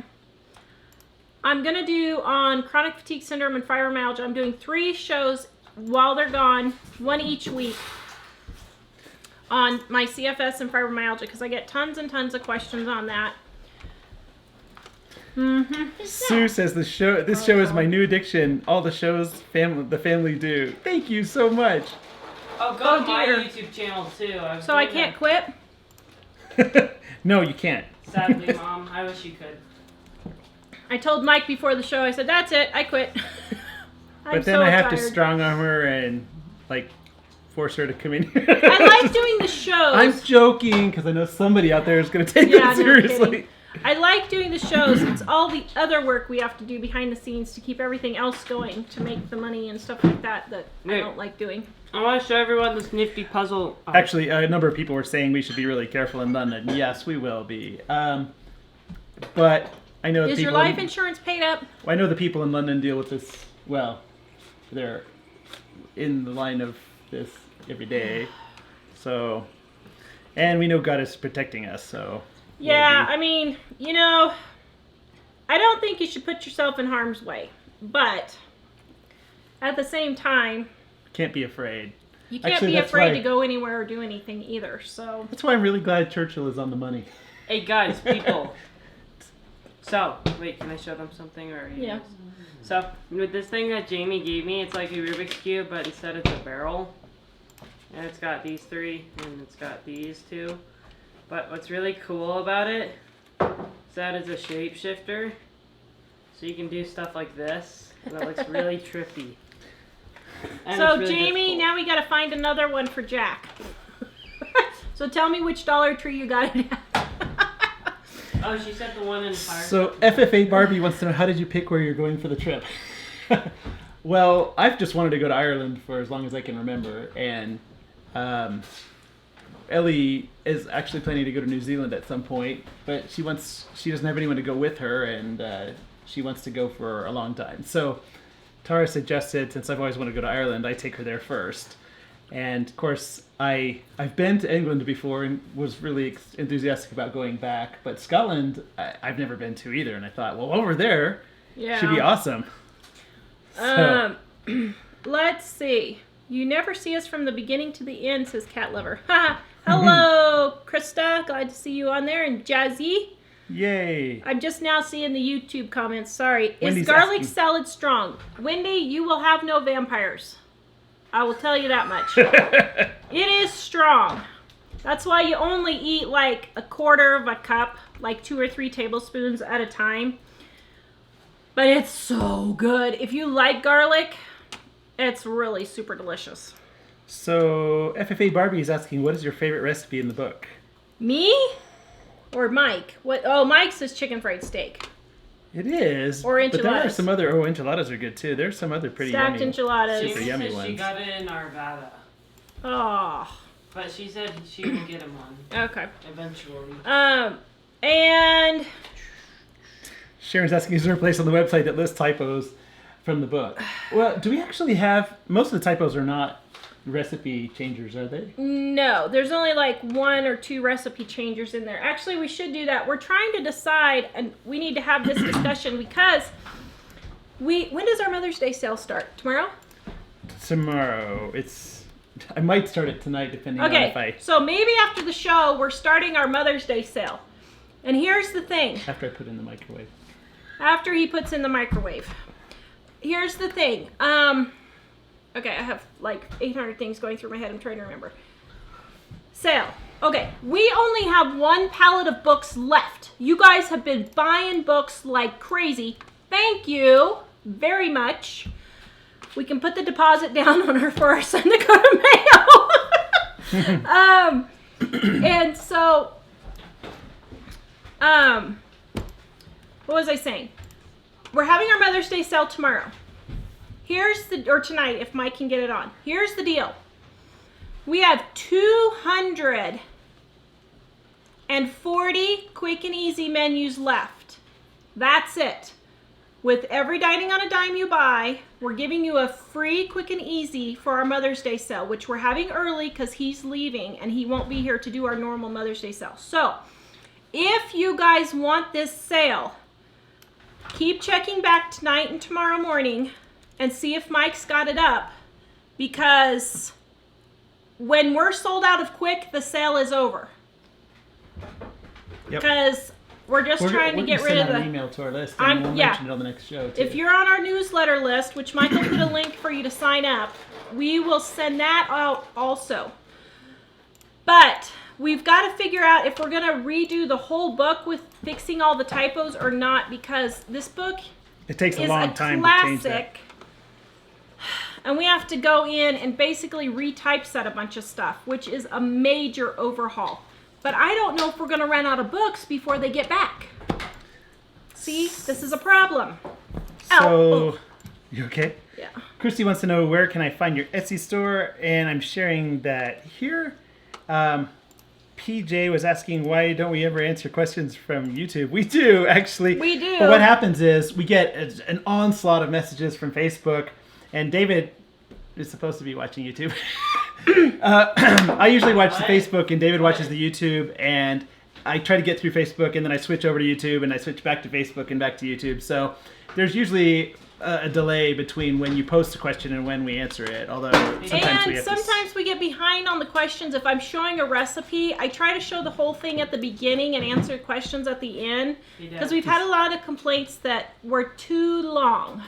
I'm going to do on chronic fatigue syndrome and fibromyalgia. I'm doing 3 shows while they're gone, 1 each week, on my CFS and fibromyalgia because I get tons and tons of questions on that. Sue says this show is my new addiction. All the shows the family do. Thank you so much. Oh, go to my dear. YouTube channel too. So I can't quit? No, you can't. Sadly, Mom, I wish you could. I told Mike before the show, I said, that's it, I quit. I'm But then so I have to tired. strong arm her and like force her to come in here. I like doing the shows. I'm joking because I know somebody out there is going to take Yeah, it no seriously. kidding. I like doing the shows. It's all the other work we have to do behind the scenes to keep everything else going, to make the money and stuff like that I Right. don't like doing. I want to show everyone this nifty puzzle. Actually, a number of people were saying we should be really careful in London. Yes, we will be. But I know Is your people life insurance paid up? I know the people in London deal with this. Well, they're in the line of this every day. So, and we know God is protecting us. So. Yeah, I mean, I don't think you should put yourself in harm's way. But at the same time, Can't be afraid. you can't Actually, be that's afraid why- to go anywhere or do anything either. So That's why I'm really glad Churchill is on the money. Hey guys, people. So, wait, can I show them something or? Yeah. So, with this thing that Jamie gave me, it's like a Rubik's Cube, but instead it's a barrel. And it's got these three, and it's got these two. But what's really cool about it is that it's a shapeshifter. So you can do stuff like this. And it looks really trippy. And So it's really Jamie, difficult. now we got to find another one for Jack. So tell me which Dollar Tree you got it at. Oh, she said the one in Fire. So FFA Barbie wants to know, how did you pick where you're going for the trip? Well, I've just wanted to go to Ireland for as long as I can remember, and Elly is actually planning to go to New Zealand at some point, but she doesn't have anyone to go with her, and she wants to go for a long time. So Tawra suggested, since I've always wanted to go to Ireland, I take her there first. And of course, I've been to England before and was really enthusiastic about going back, but Scotland I've never been to either, and I thought, well, over there Yeah. should be awesome. So, Let's see. You never see us from the beginning to the end, says Cat Lover. Hello, Krista. Glad to see you on there. And Jazzy. yay! I'm just now seeing the YouTube comments. Sorry. Wendy's Is garlic asking. salad strong? Wendy, you will have no vampires. I will tell you that much. It is strong. That's why you only eat like a quarter of a cup, like 2 or 3 tablespoons at a time. But it's so good. If you like garlic, it's really super delicious. So FFA Barbie is asking, what is your favorite recipe in the book? Me? Or Mike? What? Oh, Mike says chicken fried steak. It is. Or But there are enchiladas. some other, enchiladas are good too. There's some other pretty Stacked yummy. enchiladas. Super Jamie yummy says she ones. got it in Arvada. Oh, But she said she will get him one okay. eventually. And Sharon's asking, is there a place on the website that lists typos from the book? Well, do we actually have, most of the typos are not recipe changers, are they? no, there's only like 1 or 2 recipe changers in there. Actually, we should do that. We're trying to decide, and we need to have this discussion because when does our Mother's Day sale start? Tomorrow? Tomorrow. I might start it tonight depending on if Okay, so maybe after the show, we're starting our Mother's Day sale. And here's the thing. after I put it in the microwave. After he puts in the microwave. Here's the thing. Okay, I have like 800 things going through my head. I'm trying to remember. Sale. Okay, we only have 1 pallet of books left. You guys have been buying books like crazy. Thank you very much. We can put the deposit down on her for our son to go to Mayo. And so, what was I saying? We're having our Mother's Day sale tomorrow. Or tonight, if Mike can get it on. Here's the deal. We have 240 quick and easy menus left. That's it. With every Dining on a Dime you buy, we're giving you a free quick and easy for our Mother's Day sale, which we're having early because he's leaving and he won't be here to do our normal Mother's Day sale. So, if you guys want this sale, keep checking back tonight and tomorrow morning and see if Mike's got it up, because when we're sold out of quick, the sale is over. Yep. Because We're just trying to get rid of an the... email to our list, and we'll mention it on the next show, too. If you're on our newsletter list, which Michael put a link for you to sign up, we will send that out also. But we've got to figure out if we're going to redo the whole book with fixing all the typos or not, because this book it takes a is long a time classic, to change that. and we have to go in and basically retypeset a bunch of stuff, which is a major overhaul. But I don't know if we're going to run out of books before they get back. See, this is a problem. So, you okay? Yeah. Christy wants to know, where can I find your Etsy store? And I'm sharing that here. PJ was asking, why don't we ever answer questions from YouTube? We do, actually. We do. But what happens is we get an onslaught of messages from Facebook, and David is supposed to be watching YouTube. I usually watch the Facebook, and David watches the YouTube, and I try to get through Facebook, and then I switch over to YouTube, and I switch back to Facebook and back to YouTube. So there's usually a delay between when you post a question and when we answer it, although sometimes we get behind on the questions. If I'm showing a recipe, I try to show the whole thing at the beginning and answer questions at the end, because we've had a lot of complaints that were too long.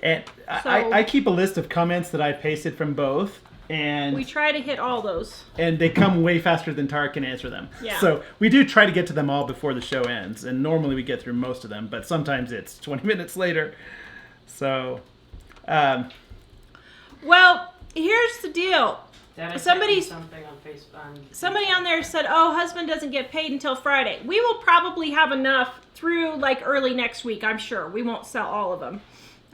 And I keep a list of comments that I've pasted from both, and we try to hit all those. And they come way faster than Tara can answer them. Yeah. So we do try to get to them all before the show ends, and normally we get through most of them, but sometimes it's 20 minutes later. So, well, here's the deal. Somebody something on Facebook. Somebody on there said, "Oh, husband doesn't get paid until Friday." We will probably have enough through like early next week. I'm sure we won't sell all of them.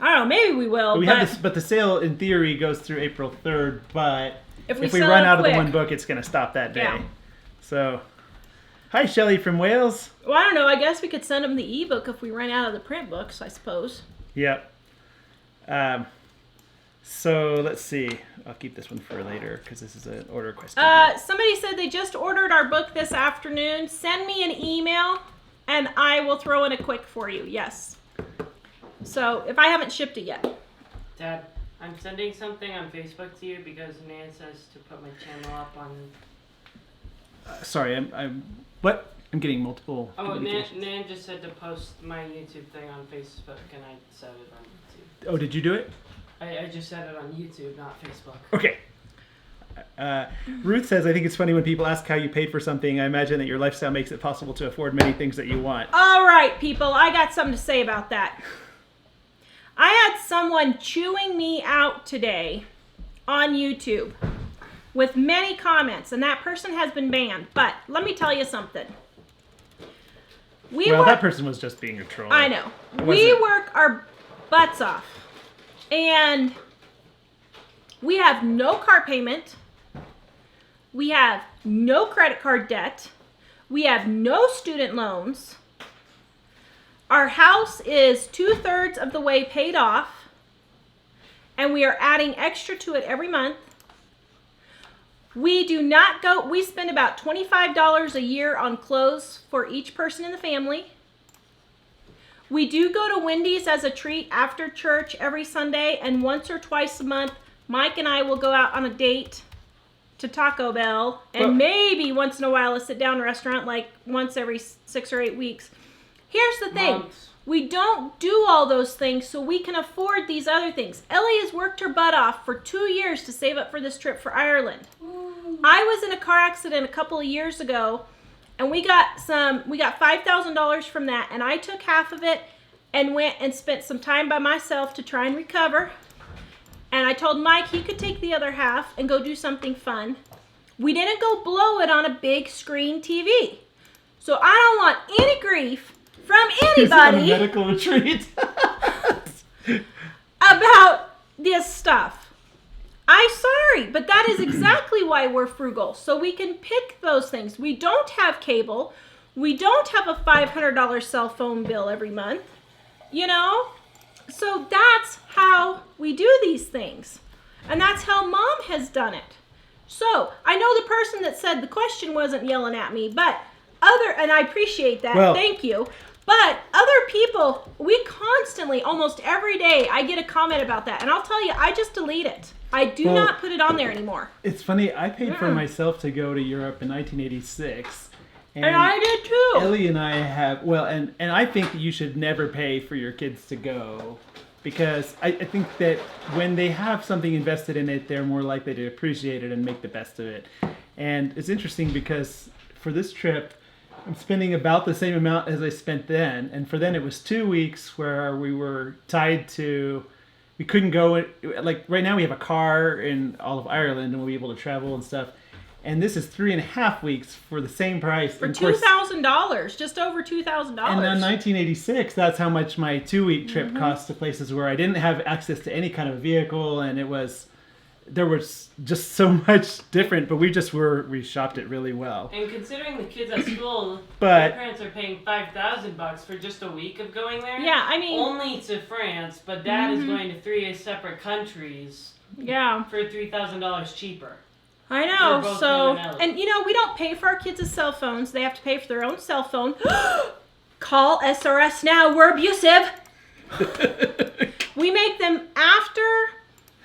I don't know. Maybe we will. But the sale in theory goes through April 3rd. But if we sell run out quick, of the one book, it's going to stop that day. Yeah. So, hi Shelley from Wales. Well, I don't know. I guess we could send them the ebook if we run out of the print books. I suppose. Yep. So let's see. I'll keep this one for later because this is an order question. Somebody said they just ordered our book this afternoon. Send me an email and I will throw in a quick for you. Yes. So if I haven't shipped it yet. Dad, I'm sending something on Facebook to you because Nan says to put my channel up on. Sorry, I'm getting multiple. Oh, Nan just said to post my YouTube thing on Facebook, and I said it on YouTube. Oh, did you do it? I just said it on YouTube, not Facebook. Okay. Ruth says, I think it's funny when people ask how you paid for something. I imagine that your lifestyle makes it possible to afford many things that you want. All right, people. I got something to say about that. I had someone chewing me out today on YouTube with many comments, and that person has been banned. But let me tell you something. That person was just being a troll. I know. We work our butts off. And we have no car payment. We have no credit card debt. We have no student loans. Our house is 2/3 of the way paid off. And we are adding extra to it every month. We spend about $25 a year on clothes for each person in the family. We do go to Wendy's as a treat after church every Sunday, and once or twice a month, Mike and I will go out on a date to Taco Bell, and maybe once in a while a sit-down restaurant, like once every 6 or 8 weeks. Here's the thing. We don't do all those things so we can afford these other things. Elly has worked her butt off for 2 years to save up for this trip for Ireland. I was in a car accident a couple of years ago, and we got $5,000 from that, and I took half of it and went and spent some time by myself to try and recover. And I told Mike he could take the other half and go do something fun. We didn't go blow it on a big screen TV. So I don't want any grief from anybody a medical retreat about this stuff. I'm sorry, but that is exactly why we're frugal. So we can pick those things. We don't have cable. We don't have a $500 cell phone bill every month. You know? So that's how we do these things. And that's how Mom has done it. So I know the person that said the question wasn't yelling at me, but and I appreciate that. Well, thank you. But other people, we constantly, almost every day, I get a comment about that. And I'll tell you, I just delete it. I do not put it on there anymore. It's funny. I paid for myself to go to Europe in 1986. And I did too. Elly and I have, well, and I think that you should never pay for your kids to go, because I think that when they have something invested in it, they're more likely to appreciate it and make the best of it. And it's interesting because for this trip, I'm spending about the same amount as I spent then. And for then it was 2 weeks where we were tied to, we couldn't go, like right now we have a car in all of Ireland and we'll be able to travel and stuff. And this is 3.5 weeks for the same price. For $2,000, just over $2,000. And in 1986, that's how much my 2-week trip cost to places where I didn't have access to any kind of vehicle, and there was just so much different. But we shopped it really well. And considering the kids at school, But their parents are paying $5,000 for just a week of going there. Yeah, I mean, only to France, but Dad is going to 3 separate countries. Yeah, for $3,000 cheaper. I know. We're both So, doing Elly. and we don't pay for our kids' cell phones. They have to pay for their own cell phone. Call SRS now. We're abusive. We make them after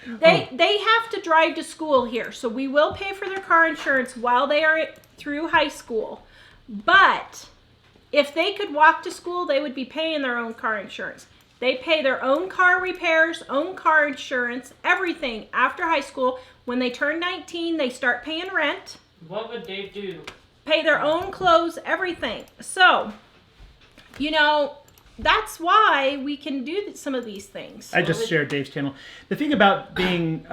they have to drive to school here. So we will pay for their car insurance while they are through high school. But if they could walk to school, they would be paying their own car insurance. They pay their own car repairs, own car insurance, everything after high school. When they turn 19, they start paying rent. What would Dave do? Pay their own clothes, everything. So, that's why we can do some of these things. I just shared Dave's channel. The thing about being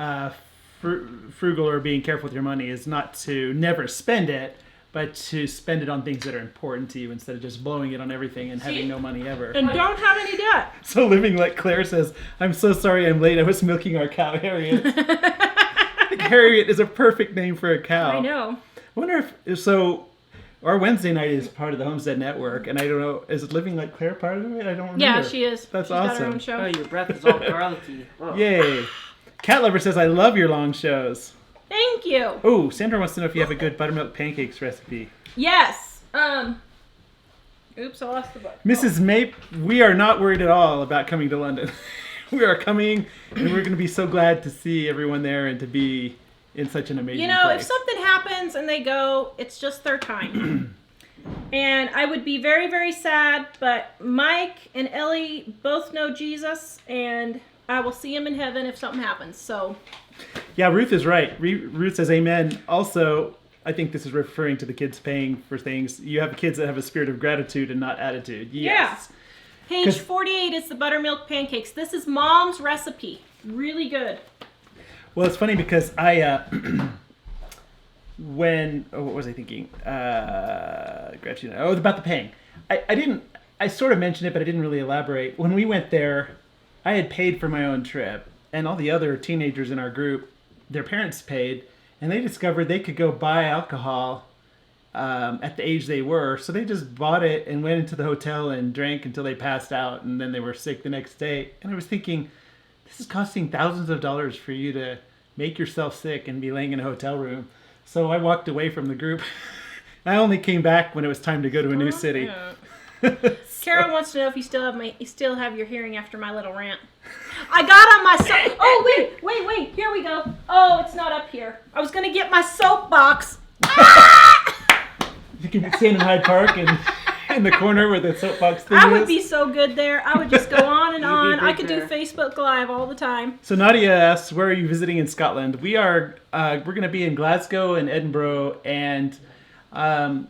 frugal or being careful with your money is not to never spend it, but to spend it on things that are important to you instead of just blowing it on everything and having no money ever. And don't have any debt. So living like Claire says, I'm so sorry I'm late. I was milking our cow, Harriet. Harriet is a perfect name for a cow. I know. I wonder if so. Our Wednesday night is part of the Homestead Network, and I don't know, is Living Like Claire part of it? I don't remember. Yeah, she is. That's She's got her awesome. own show. Oh, your breath is all garlicky. Oh. Yay. Cat Lover says, I love your long shows. Thank you. Oh, Sandra wants to know if you have a good buttermilk pancakes recipe. Yes. Oops, I lost the book. Mrs. Mape, we are not worried at all about coming to London. We are coming, and we're going to be so glad to see everyone there and to be in such an amazing place. If something happens and they go, it's just their time. And I would be very, very sad, but Mike and Elly both know Jesus, and I will see him in heaven if something happens. So. Yeah, Ruth is right. Ruth says amen. Also, I think this is referring to the kids paying for things. You have kids that have a spirit of gratitude and not attitude. Yes. Yeah. Page 48 is the buttermilk pancakes. This is Mom's recipe. Really good. Well, it's funny because I, what was I thinking? Gratitude. Oh, about the paying. I sort of mentioned it, but I didn't really elaborate. When we went there, I had paid for my own trip, and all the other teenagers in our group, their parents paid, and they discovered they could go buy alcohol at the age they were. So they just bought it and went into the hotel and drank until they passed out, and then they were sick the next day. And I was thinking, this is costing thousands of dollars for you to make yourself sick and be laying in a hotel room. So I walked away from the group. I only came back when it was time to go to a new city. Karen wants to know if you still have your hearing after my little rant. I got on my soap. Oh, wait. Here we go. Oh, it's not up here. I was going to get my soapbox. You can stand in Hyde Park and in the corner where the soapbox thing is. I would be so good there. I would just go on and on. I could do Facebook Live all the time. So Nadia asks, where are you visiting in Scotland? We're going to be in Glasgow and Edinburgh, and a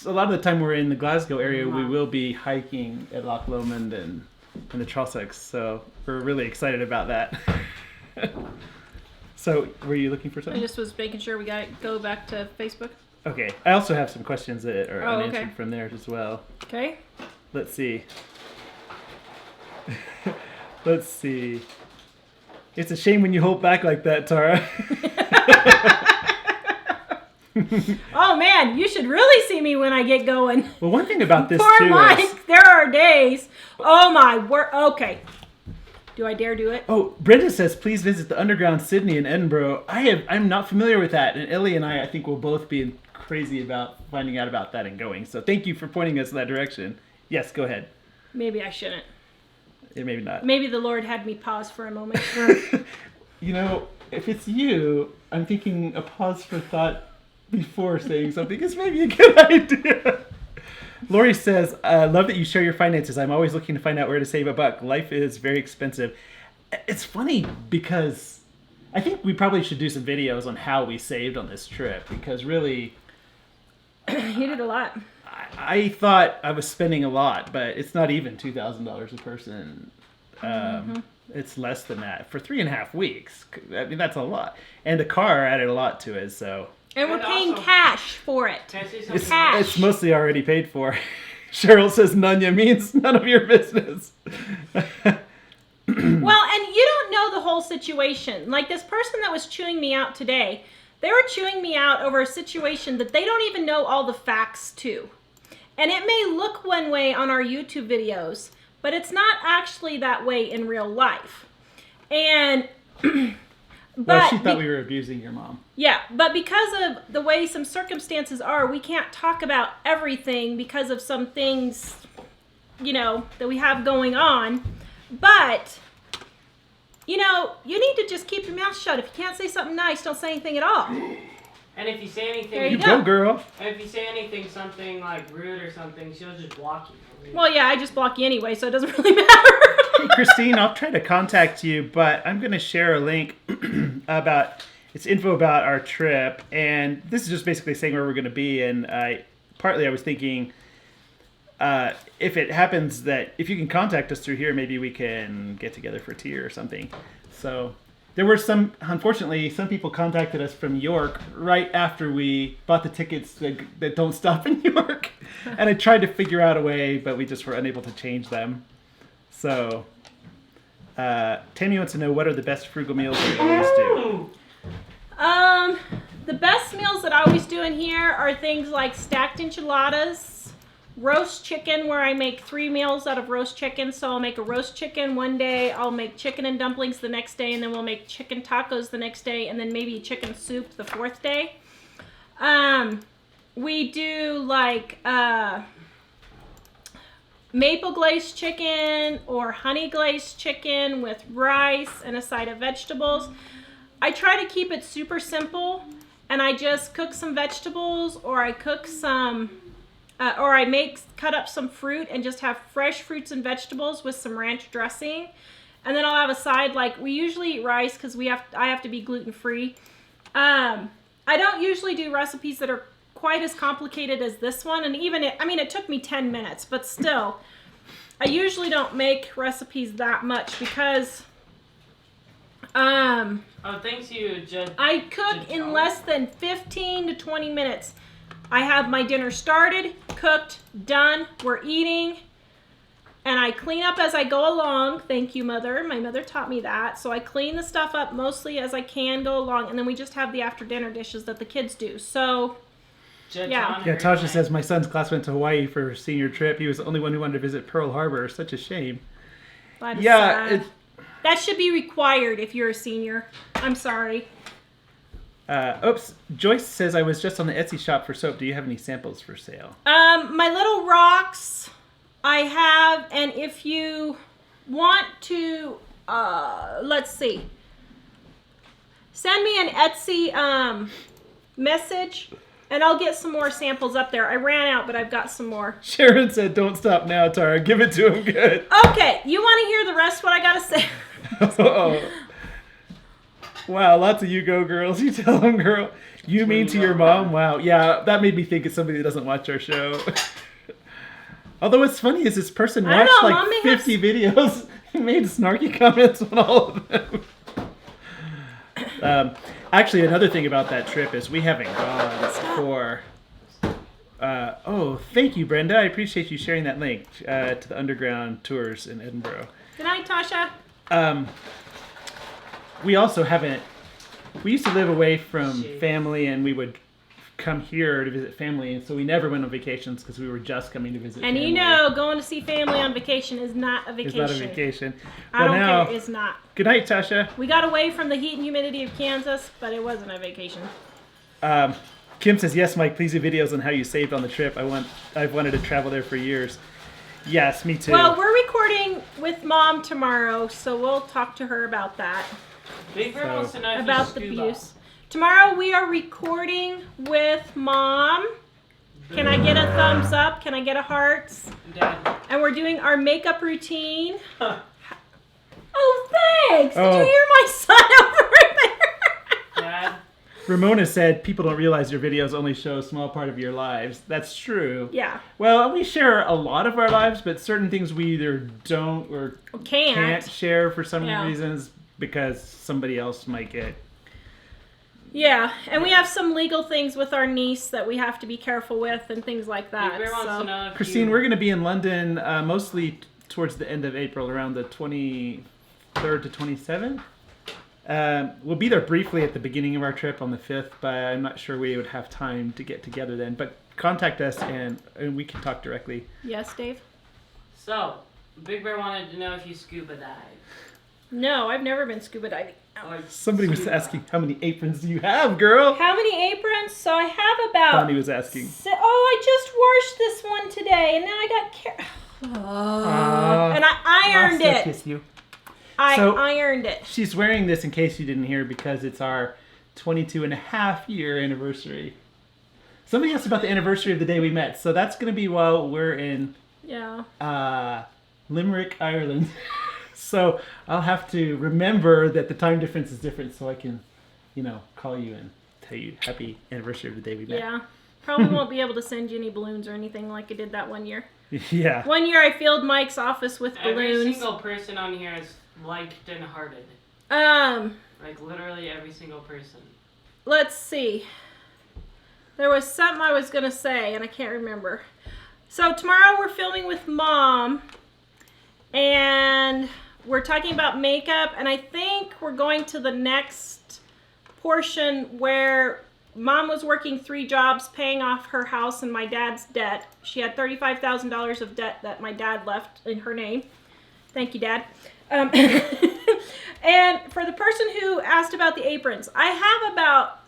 lot of the time we're in the Glasgow area, we will be hiking at Loch Lomond and the Trossachs, so we're really excited about that. So, were you looking for something? I just was making sure we got to go back to Facebook. Okay. I also have some questions that are unanswered okay. from there as well. Okay. Let's see. Let's see. It's a shame when you hold back like that, Tawra. Oh man, you should really see me when I get going. Well, one thing about this Poor too Mike, is... there are days. Oh my word. Okay. Do I dare do it? Oh, Brenda says, please visit the Underground Sydney in Edinburgh. I'm not familiar with that, and Elly and I think will both be crazy about finding out about that and going. So thank you for pointing us in that direction. Yes, go ahead. Maybe I shouldn't. Yeah, maybe not. Maybe the Lord had me pause for a moment. You know, if it's you, I'm thinking a pause for thought before saying something is maybe a good idea. Lori says, love that you share your finances. I'm always looking to find out where to save a buck. Life is very expensive. It's funny because I think we probably should do some videos on how we saved on this trip because really... You did a lot. I thought I was spending a lot, but it's not even $2,000 a person. It's less than that for 3.5 weeks. I mean, that's a lot. And the car added a lot to it, so... And we're And paying also- cash for it. Can I say something? It's, Cash. it's mostly already paid for. Cheryl says Nunya means none of your business. Well, and you don't know the whole situation. Like this person that was chewing me out today, they were chewing me out over a situation that they don't even know all the facts to. And it may look one way on our YouTube videos, but it's not actually that way in real life. And Well, she thought we were abusing your mom. yeah, but because of the way some circumstances are, we can't talk about everything because of some things, you know, that we have going on. But, you know, you need to just keep your mouth shut. If you can't say something nice, don't say anything at all. And if you say anything, There you You go, girl. and if you say anything, something like rude or something, she'll just block you. Well, yeah, I just block you anyway, so it doesn't really matter. Hey, Christine, I'll try to contact you, but I'm going to share a link about, it's info about our trip, and this is just basically saying where we're going to be, and partly I was thinking, if it happens that, if you can contact us through here, maybe we can get together for tea or something. So, there were unfortunately, some people contacted us from York right after we bought the tickets that don't stop in York, and I tried to figure out a way, but we just were unable to change them. So, Tammy wants to know what are the best frugal meals we always do. The best meals that I always do in here are things like stacked enchiladas, roast chicken, where I make 3 meals out of roast chicken. So I'll make a roast chicken one day, I'll make chicken and dumplings the next day, and then we'll make chicken tacos the next day, and then maybe chicken soup the 4th day. We do like maple glazed chicken or honey glazed chicken with rice and a side of vegetables. I try to keep it super simple, and I just cook some vegetables, or I cook some, or I cut up some fruit and just have fresh fruits and vegetables with some ranch dressing. And then I'll have a side, like we usually eat rice because I have to be gluten free. I don't usually do recipes that are quite as complicated as this one, and even it took me 10 minutes, but still, I usually don't make recipes that much because Oh, thanks you, Jed. I cook in less than 15 to 20 minutes. I have my dinner started, cooked, done, we're eating, and I clean up as I go along. Thank you, Mother. My mother taught me that. So I clean the stuff up mostly as I can go along, and then we just have the after dinner dishes that the kids do. So Jed yeah. John Yeah, and Tasha Grandma. says my son's class went to Hawaii for a senior trip. He was the only one who wanted to visit Pearl Harbor. Such a shame. that is Yeah, sad. That should be required if you're a senior. I'm sorry. Oops. Joyce says I was just on the Etsy shop for soap. Do you have any samples for sale? My little rocks I have, and if you want to, let's see, send me an Etsy message, and I'll get some more samples up there. I ran out, but I've got some more. Sharon said, "Don't stop now, Tara. Give it to him good." Okay, you want to hear the rest of what I gotta say? Oh. Wow, lots of you go girls. You tell them, girl. You mean to your mom? Wow. Yeah, that made me think of somebody that doesn't watch our show. Although what's funny is this person I don't watched know, like Mom may have 50 videos and made snarky comments on all of them. Actually, another thing about that trip is we haven't gone for... thank you, Brenda. I appreciate you sharing that link to the underground tours in Edinburgh. Good night, Tasha. We also haven't... We used to live away from family, and we would come here to visit family, and so we never went on vacations because we were just coming to visit And family. you know, going to see family on vacation is not a vacation. It's not a vacation. I don't now, care. It's not. Good night, Tasha. We got away from the heat and humidity of Kansas, but it wasn't a vacation. Kim says, yes, Mike, please do videos on how you saved on the trip. I've wanted to travel there for years. Yes, me too. Well, we're recording with Mom tomorrow, so we'll talk to her about that. Big Bird wants to know if About you the scuba. abuse. Tomorrow we are recording with Mom. Can I get a thumbs up? Can I get a hearts? Dad. And we're doing our makeup routine. Oh, thanks. Oh. Did you hear my son over there? Dad. Ramona said people don't realize your videos only show a small part of your lives. That's true. Yeah. Well, we share a lot of our lives, but certain things we either don't or can't share for some reasons because somebody else might get. Yeah, and we have some legal things with our niece that we have to be careful with and things like that. Big Bear wants to know if Christine, we're going to be in London mostly towards the end of April, around the 23rd to 27th. We'll be there briefly at the beginning of our trip on the 5th, but I'm not sure we would have time to get together then. But contact us and we can talk directly. Yes, Dave? So, Big Bear wanted to know if you scuba dive. No, I've never been scuba diving. Or Somebody was scuba. asking, how many aprons do you have, girl? How many aprons? So I have about... Bonnie was asking. I just washed this one today, and then I got... and I ironed I'll still it. kiss you. I So- ironed it. She's wearing this in case you didn't hear because it's our 22-and-a-half-year anniversary. Somebody asked about the anniversary of the day we met, so that's going to be while we're in Yeah. Limerick, Ireland. So I'll have to remember that the time difference is different so I can, call you and tell you happy anniversary of the day we met. Yeah. Probably won't be able to send you any balloons or anything like I did that one year. Yeah. One year I filled Mike's office with Every balloons. single person on here is liked and hearted. Like literally every single person. Let's see. There was something I was going to say and I can't remember. So tomorrow we're filming with Mom and we're talking about makeup, and I think we're going to the next portion where Mom was working 3 jobs paying off her house and my dad's debt. She had $35,000 of debt that my dad left in her name. Thank you, Dad. And for the person who asked about the aprons, I have about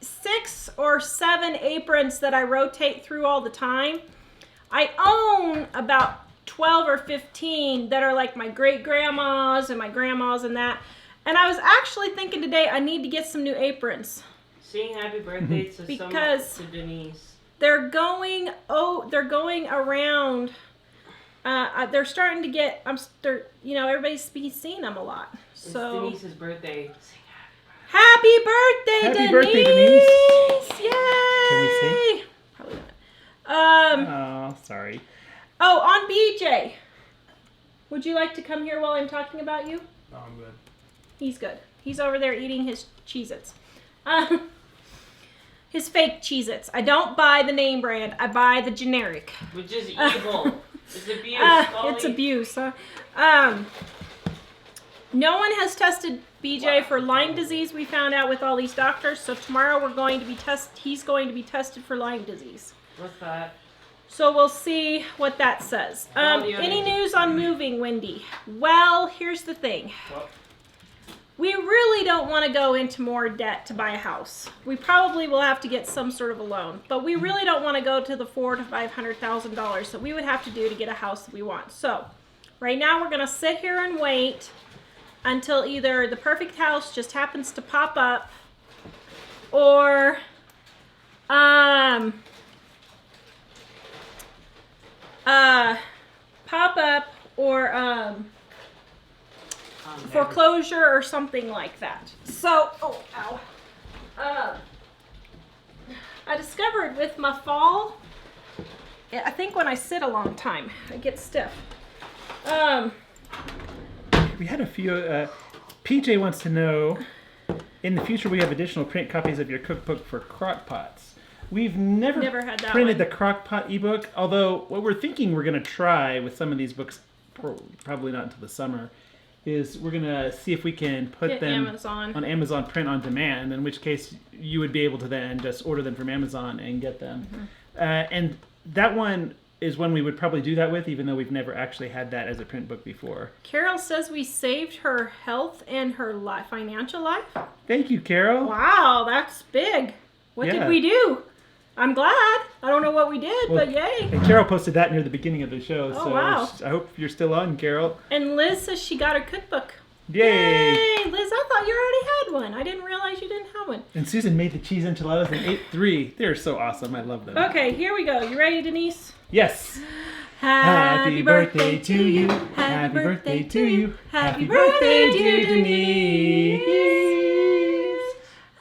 6 or 7 aprons that I rotate through all the time. I own about 12 or 15 that are like my great-grandma's and my grandma's and that. And I was actually thinking today I need to get some new aprons. Sing happy birthday to Because to Denise. they're going around. They're starting to get. Everybody's seeing them a lot. It's So Denise's birthday. Sing happy birthday, Happy Denise! birthday, Denise! Yay! Can we sing? Probably not. Oh, sorry. Oh, on BJ. Would you like to come here while I'm talking about you? Oh, I'm good. He's good. He's over there eating his Cheez-Its. His fake Cheez-Its. I don't buy the name brand. I buy the generic. Which is evil. It's abuse. It's abuse. No one has tested BJ for Lyme disease, we found out with all these doctors. So tomorrow he's going to be tested for Lyme disease. What's that? So we'll see what that says. Any news on moving, Wendy? Well, here's the thing. What? We really don't want to go into more debt to buy a house. We probably will have to get some sort of a loan, but we really don't want to go to the $400,000 to $500,000 that we would have to do to get a house that we want. So right now we're going to sit here and wait until either the perfect house just happens to pop up or foreclosure or something like that. So, I discovered with my fall, I think when I sit a long time, I get stiff. We had a few. PJ wants to know, in the future we have additional print copies of your cookbook for crockpots. We've never had that printed one. the crockpot ebook, although what we're thinking we're going to try with some of these books, probably not until the summer, is we're going to see if we can put Get them Amazon. on Amazon print on demand, in which case you would be able to then just order them from Amazon and get them. And that one is one we would probably do that with, even though we've never actually had that as a print book before. Carol says we saved her health and her financial life. Thank you, Carol. Wow, that's big. What did we do? I'm glad. I don't know what we did, but yay. And Carol posted that near the beginning of the show, so wow. I hope you're still on, Carol. And Liz says she got her cookbook. Yay! Yay! Liz, I thought you already had one. I didn't realize you didn't have going. And Susan made the cheese enchiladas and ate 3. They're so awesome. I love them. Okay, here we go. You ready, Denise? Yes. Happy birthday to you. Happy birthday to you. Happy birthday, dear Denise.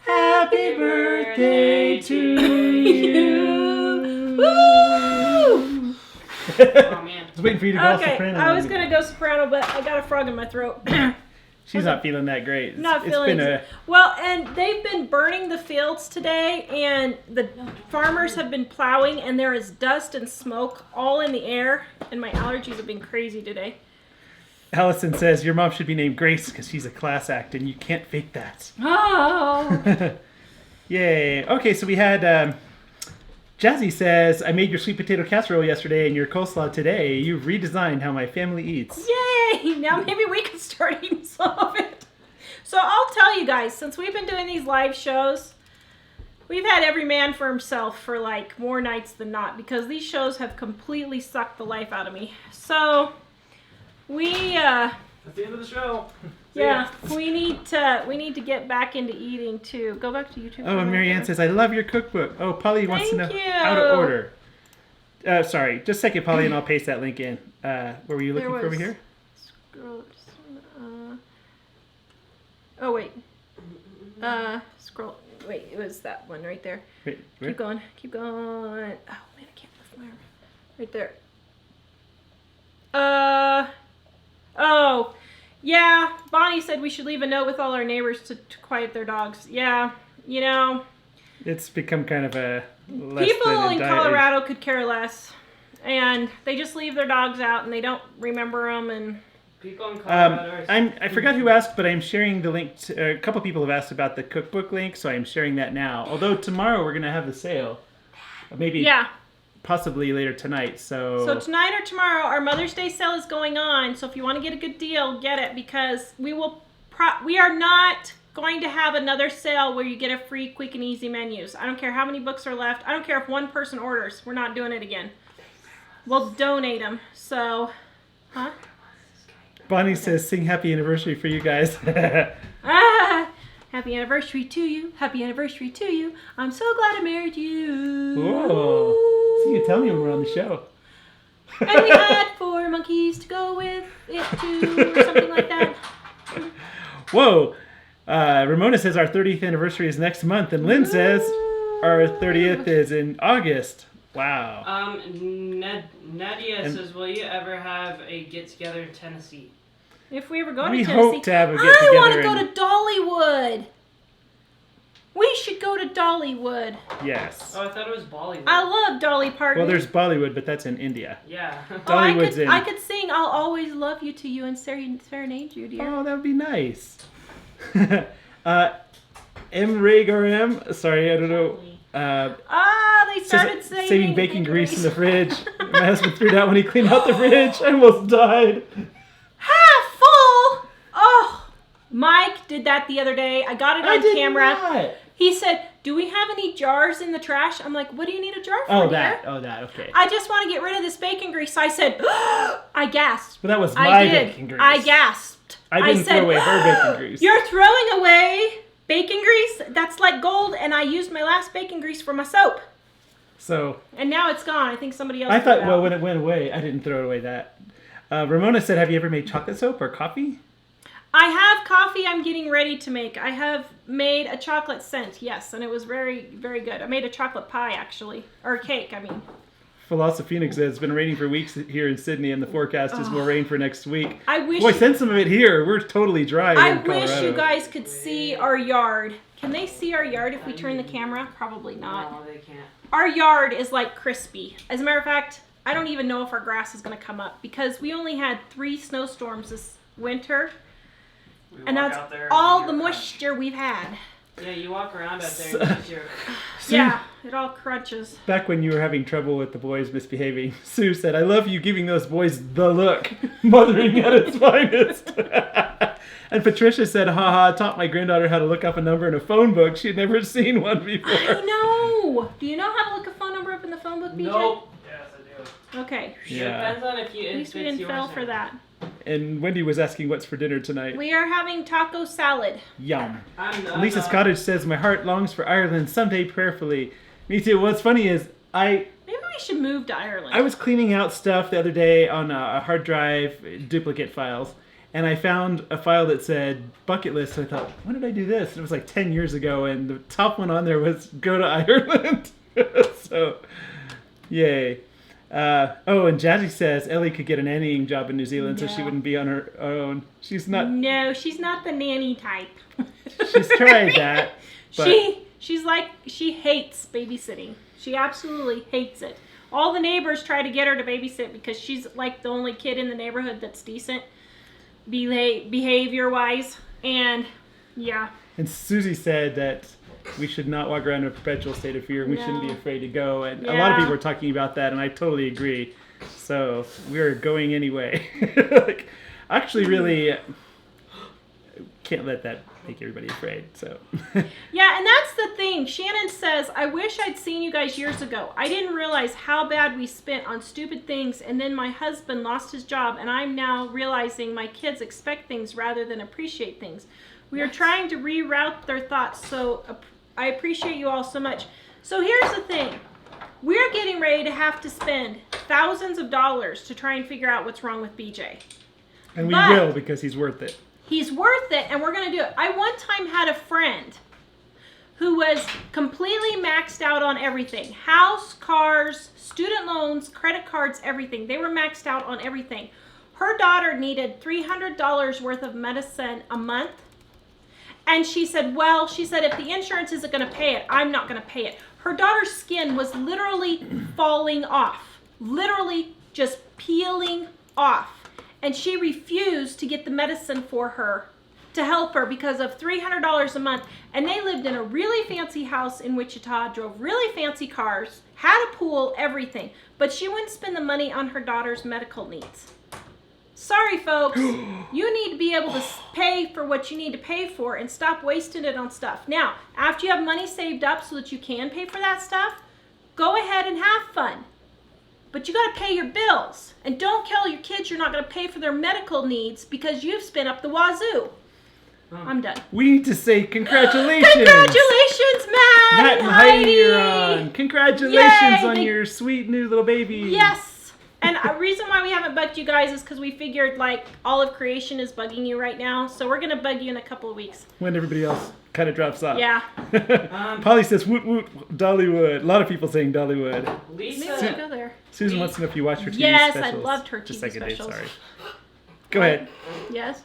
Happy birthday to you. Woo! Oh man. I was waiting for you to go Okay, soprano. I was gonna go soprano, but I got a frog in my throat. She's not feeling that great. Not feeling well, and they've been burning the fields today, and the farmers have been plowing, and there is dust and smoke all in the air, and my allergies have been crazy today. Allison says your mom should be named Grace because she's a class act and you can't fake that. Oh. Yay. Okay, so we had Jazzy says, I made your sweet potato casserole yesterday and your coleslaw today. You've redesigned how my family eats. Yay! Now maybe we can start eating some of it. So I'll tell you guys, since we've been doing these live shows, we've had every man for himself for like more nights than not because these shows have completely sucked the life out of me. So we That's the end of the show. yeah, we need to get back into eating too. Go back to YouTube. Oh, and Marianne says, I love your cookbook. Oh, Polly wants to know Thank you. how to order. Sorry, just a second, Polly, and I'll paste that link in. Where were you looking for over here? Scroll. Oh wait. Scroll. Wait, it was that one right there. Wait, where? Keep going. Keep going. Oh man, I can't lift my arm. Right there. Oh. Yeah, Bonnie said we should leave a note with all our neighbors to quiet their dogs. Yeah, you know. It's become kind of a less People than a in diet. Colorado could care less. And they just leave their dogs out and they don't remember them. And People in Colorado are... I forgot who asked, but I'm sharing the link. A couple people have asked about the cookbook link, so I'm sharing that now. Although tomorrow we're going to have the sale. Maybe yeah. possibly later tonight. So tonight or tomorrow, our Mother's Day sale is going on. So if you want to get a good deal, get it because we are not going to have another sale where you get a free quick and easy menus. I don't care how many books are left. I don't care if one person orders. We're not doing it again. We'll donate them. So, huh? Bonnie says, sing happy anniversary for you guys. Happy anniversary to you. Happy anniversary to you. I'm so glad I married you. Whoa. So you can tell me when we're on the show. And we had 4 monkeys to go with it too, or something like that. Whoa. Ramona says our 30th anniversary is next month, and Lynn says our 30th is in August. Wow. Nadia says, will you ever have a get-together in Tennessee? If we ever go We to Tennessee. hope to have a I get-together want to go in- to Dollywood. We should go to Dollywood. Yes. Oh, I thought it was Bollywood. I love Dolly Parton. Well, there's Bollywood, but that's in India. Yeah. Dollywood's in. I could sing "I'll Always Love You" to you and serenade you, dear. Oh, that would be nice. M. Rig or M. Sorry, I don't know. They started saving bacon grease in the fridge. My husband threw it out when he cleaned out the fridge. I almost died. Half full. Oh, Mike did that the other day. I got it on camera. Not. He said, "Do we have any jars in the trash?" I'm like, "What do you need a jar for?" Oh, dear?" that. Oh, that. Okay. I just want to get rid of this bacon grease. I said, I gasped. But that was I my did. bacon grease. I gasped. I didn't said, throw away her bacon grease. You're throwing away bacon grease? That's like gold, and I used my last bacon grease for my soap. So. And now it's gone. I think somebody else I threw it thought, out. well, when it went away, I didn't throw away that. Ramona said, have you ever made chocolate soap or coffee? I have coffee I'm getting ready to make. I have made a chocolate scent, yes, and it was very, very good. I made a chocolate pie, actually. Or cake, I mean. Philosophenix says, it's been raining for weeks here in Sydney, and the forecast is more rain for next week. I wish Boy, send some of it here. We're totally dry I in Colorado. wish you guys could see our yard. Can they see our yard if we turn the camera? Probably not. No, they can't. Our yard is like crispy. As a matter of fact, I don't even know if our grass is going to come up because we only had 3 snowstorms this winter. We And walk that's out there all and the you're moisture we've had. Yeah, you walk around out there and it's your... Yeah, it all crunches. Back when you were having trouble with the boys misbehaving, Sue said, I love you giving those boys the look, mothering at its finest. And Patricia said, haha, taught my granddaughter how to look up a number in a phone book. She had never seen one before. I know. Do you know how to look a phone number up in the phone book, BJ? Nope. Yes, I do. Okay. Yeah. Depends on if you... At least we didn't fail for that. And Wendy was asking what's for dinner tonight. We are having taco salad. Yum. I'm Lisa's Cottage says, my heart longs for Ireland someday prayerfully. Me too. What's funny is Maybe we should move to Ireland. I was cleaning out stuff the other day on a hard drive, duplicate files, and I found a file that said bucket list. So I thought, when did I do this? And it was like 10 years ago, and the top one on there was go to Ireland. So, yay. And Jazzy says Elly could get a nannying job in New Zealand so she wouldn't be on her own. She's not. No, she's not the nanny type. She's tried that. But She hates babysitting. She absolutely hates it. All the neighbors try to get her to babysit because she's like the only kid in the neighborhood that's decent behavior-wise. And yeah. And Susie said that we should not walk around in a perpetual state of fear. We shouldn't be afraid to go. And a lot of people are talking about that, and I totally agree. So we're going anyway. Actually, really can't let that make everybody afraid. So. Yeah, and that's the thing. Shannon says, I wish I'd seen you guys years ago. I didn't realize how bad we spent on stupid things, and then my husband lost his job, and I'm now realizing my kids expect things rather than appreciate things. We are trying to reroute their thoughts, so I appreciate you all so much. So here's the thing. We're getting ready to have to spend thousands of dollars to try and figure out what's wrong with BJ. And we will, because he's worth it. He's worth it, and we're going to do it. I one time had a friend who was completely maxed out on everything. House, cars, student loans, credit cards, everything. They were maxed out on everything. Her daughter needed $300 worth of medicine a month. And she said, if the insurance isn't going to pay it, I'm not going to pay it. Her daughter's skin was literally falling off. Literally just peeling off. And she refused to get the medicine for her to help her because of $300 a month. And they lived in a really fancy house in Wichita, drove really fancy cars, had a pool, everything. But she wouldn't spend the money on her daughter's medical needs. Sorry, folks. You need to be able to pay for what you need to pay for and stop wasting it on stuff. Now, after you have money saved up so that you can pay for that stuff, go ahead and have fun. But you got to pay your bills. And don't tell your kids you're not going to pay for their medical needs because you've spent up the wazoo. I'm done. We need to say congratulations. Congratulations, Matt and Heidi, you're on. Congratulations on your sweet new little baby. Yes. And a reason why we haven't bugged you guys is because we figured like all of creation is bugging you right now. So we're going to bug you in a couple of weeks. When everybody else kind of drops off. Yeah. Polly says, woot woot, Dollywood. A lot of people saying Dollywood. Maybe we'll go there. Susan wants to know if you watch her TV specials. specials. Yes, I loved her TV Just like specials. sorry. Go ahead. Yes?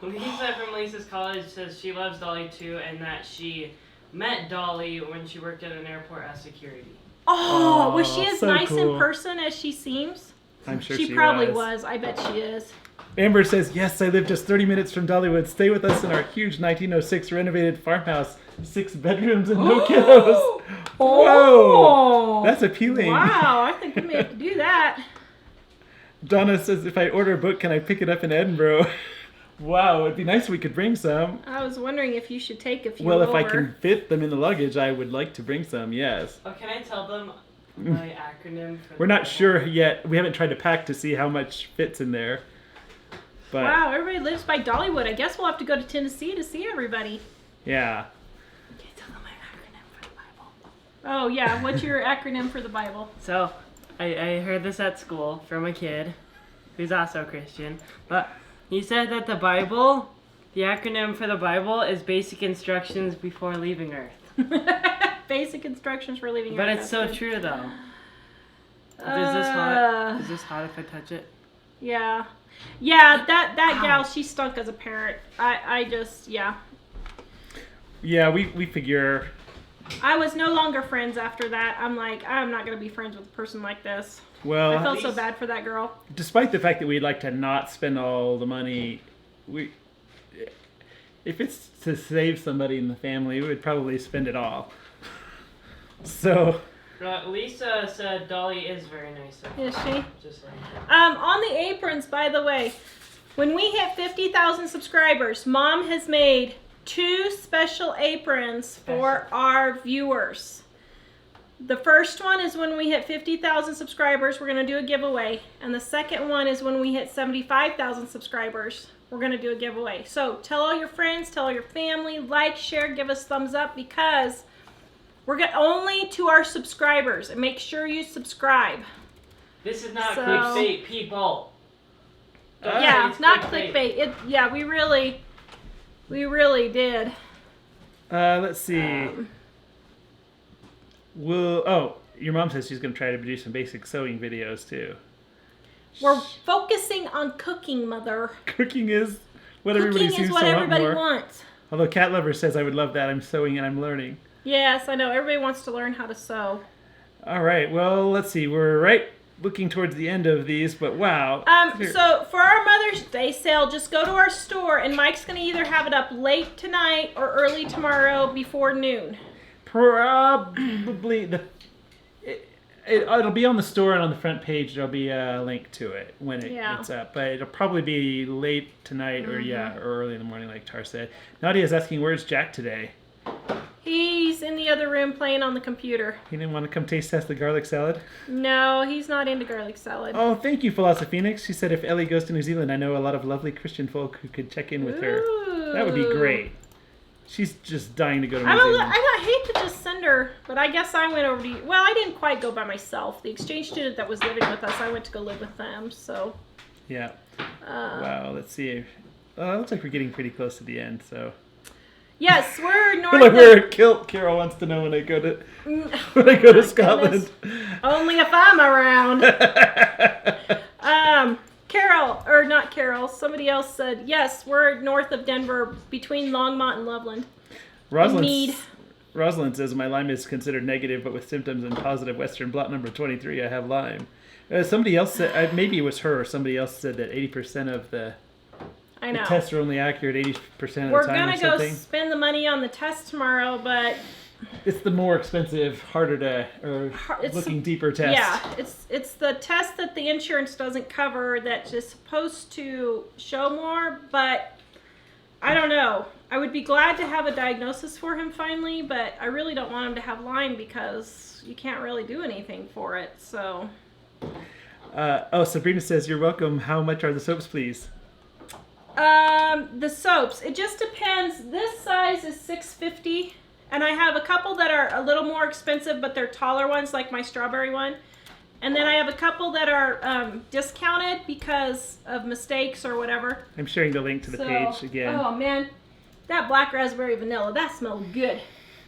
Lisa from Lisa's College says she loves Dolly too and that she met Dolly when she worked at an airport as security. Oh, was she as so nice cool. in person as she seems? I'm sure she probably was. I bet she is. Amber says, yes, I live just 30 minutes from Dollywood. Stay with us in our huge 1906 renovated farmhouse. 6 bedrooms and no kiddos. Whoa! That's appealing. Wow, I think we may have to do that. Donna says, if I order a book, can I pick it up in Edinburgh? Wow, it'd be nice if we could bring some. I was wondering if you should take a few Well, if over. I can fit them in the luggage, I would like to bring some, yes. Oh, can I tell them my acronym? We're not sure yet. We haven't tried to pack to see how much fits in there. But wow, everybody lives by Dollywood. I guess we'll have to go to Tennessee to see everybody. yeah. Can I tell them my acronym for the Bible? Oh, yeah. What's your acronym for the Bible? So, I heard this at school from a kid who's also Christian. But he said that the Bible, the acronym for the Bible is basic instructions before leaving Earth. Basic instructions for leaving But Earth. it's so true though. Is this hot? Is this hot if I touch it? Yeah. Yeah, that gal, she stunk as a parent. I just, yeah. Yeah, we figure... I was no longer friends after that. I'm like, I'm not going to be friends with a person like this. Well, I felt so bad for that girl. Despite the fact that we'd like to not spend all the money, if it's to save somebody in the family, we would probably spend it all. So... Lisa said Dolly is very nice. Is she? Just like on the aprons, by the way, when we hit 50,000 subscribers, Mom has made 2 special aprons for our viewers. The first one is when we hit 50,000 subscribers, we're going to do a giveaway. And the second one is when we hit 75,000 subscribers, we're going to do a giveaway. So tell all your friends, tell all your family, like, share, give us thumbs up, because we're only to our subscribers. And make sure you subscribe. This is not clickbait, people. Yeah, it's not clickbait. Yeah, we really did. Let's see. Your mom says she's going to try to produce some basic sewing videos too. We're focusing on cooking, Mother. Cooking is what everybody seems to want more. Cooking is what everybody wants. Although Cat Lover says, I would love that. I'm sewing and I'm learning. Yes, I know. Everybody wants to learn how to sew. All right. Well, let's see. We're looking towards the end of these, but wow. So for our Mother's Day sale, just go to our store, and Mike's going to either have it up late tonight or early tomorrow before noon. Probably it'll be on the store, and on the front page there'll be a link to it when it's up. But it'll probably be late tonight or early in the morning, like Tar said. Nadia's asking, where's Jack today? He's in the other room playing on the computer. He didn't want to come taste test the garlic salad? No, he's not into garlic salad. Oh, thank you, Philosophy Phoenix. She said if Elly goes to New Zealand, I know a lot of lovely Christian folk who could check in with her. That would be great. She's just dying to go to New Zealand. I hate to just send her, but I guess I went over to... Well, I didn't quite go by myself. The exchange student that was living with us, I went to go live with them, so... Yeah. Wow, let's see. It looks like we're getting pretty close to the end, so... Yes, we're north Carol wants to know when I go to Scotland. Goodness. Only if I'm around. Somebody else said, yes, we're north of Denver, between Longmont and Loveland. Mead. Rosalind says, my Lyme is considered negative, but with symptoms and positive Western blot number 23, I have Lyme. Somebody else said, maybe it was her, or somebody else said that 80% of the tests are only accurate 80% of the time. We're going to go spend the money on the test tomorrow, but... It's the more expensive, looking deeper test. Yeah, it's the test that the insurance doesn't cover that is supposed to show more, but I don't know. I would be glad to have a diagnosis for him finally, but I really don't want him to have Lyme because you can't really do anything for it, so... Sabrina says, you're welcome. How much are the soaps, please? The soaps, it just depends. This size is $6.50. And I have a couple that are a little more expensive, but they're taller ones, like my strawberry one. And then I have a couple that are discounted because of mistakes or whatever. I'm sharing the link to the page again. Oh, man. That black raspberry vanilla, that smells good.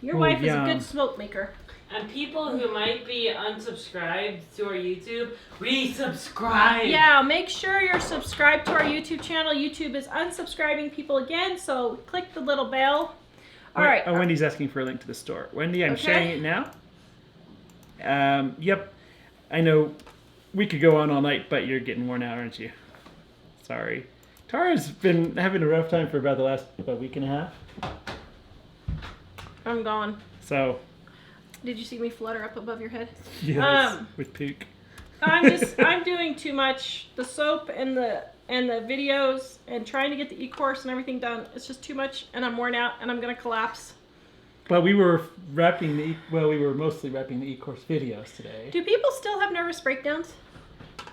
Your wife is a good smoke maker. And people who might be unsubscribed to our YouTube, resubscribe. Yeah, make sure you're subscribed to our YouTube channel. YouTube is unsubscribing people again, so click the little bell. All right. Oh, Wendy's asking for a link to the store. Wendy, I'm sharing it now. Yep. I know we could go on all night, but you're getting worn out, aren't you? Sorry. Tara's been having a rough time for about the last week and a half. I'm gone. So. Did you see me flutter up above your head? Yes, with Pook. I'm doing too much. The soap and the videos and trying to get the e-course and everything done. It's just too much, and I'm worn out, and I'm gonna collapse. But we were mostly wrapping the e-course videos today. Do people still have nervous breakdowns?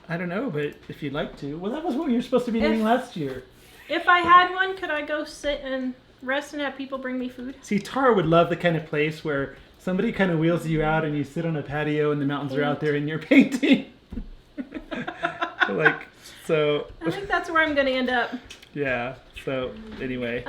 I don't know, but if you'd like to. Well, that was what you were supposed to be doing last year. If I had one, could I go sit and rest and have people bring me food? See, Tara would love the kind of place where somebody kind of wheels you out and you sit on a patio and the mountains are out there and you're painting. I think that's where I'm going to end up. Yeah, so anyway.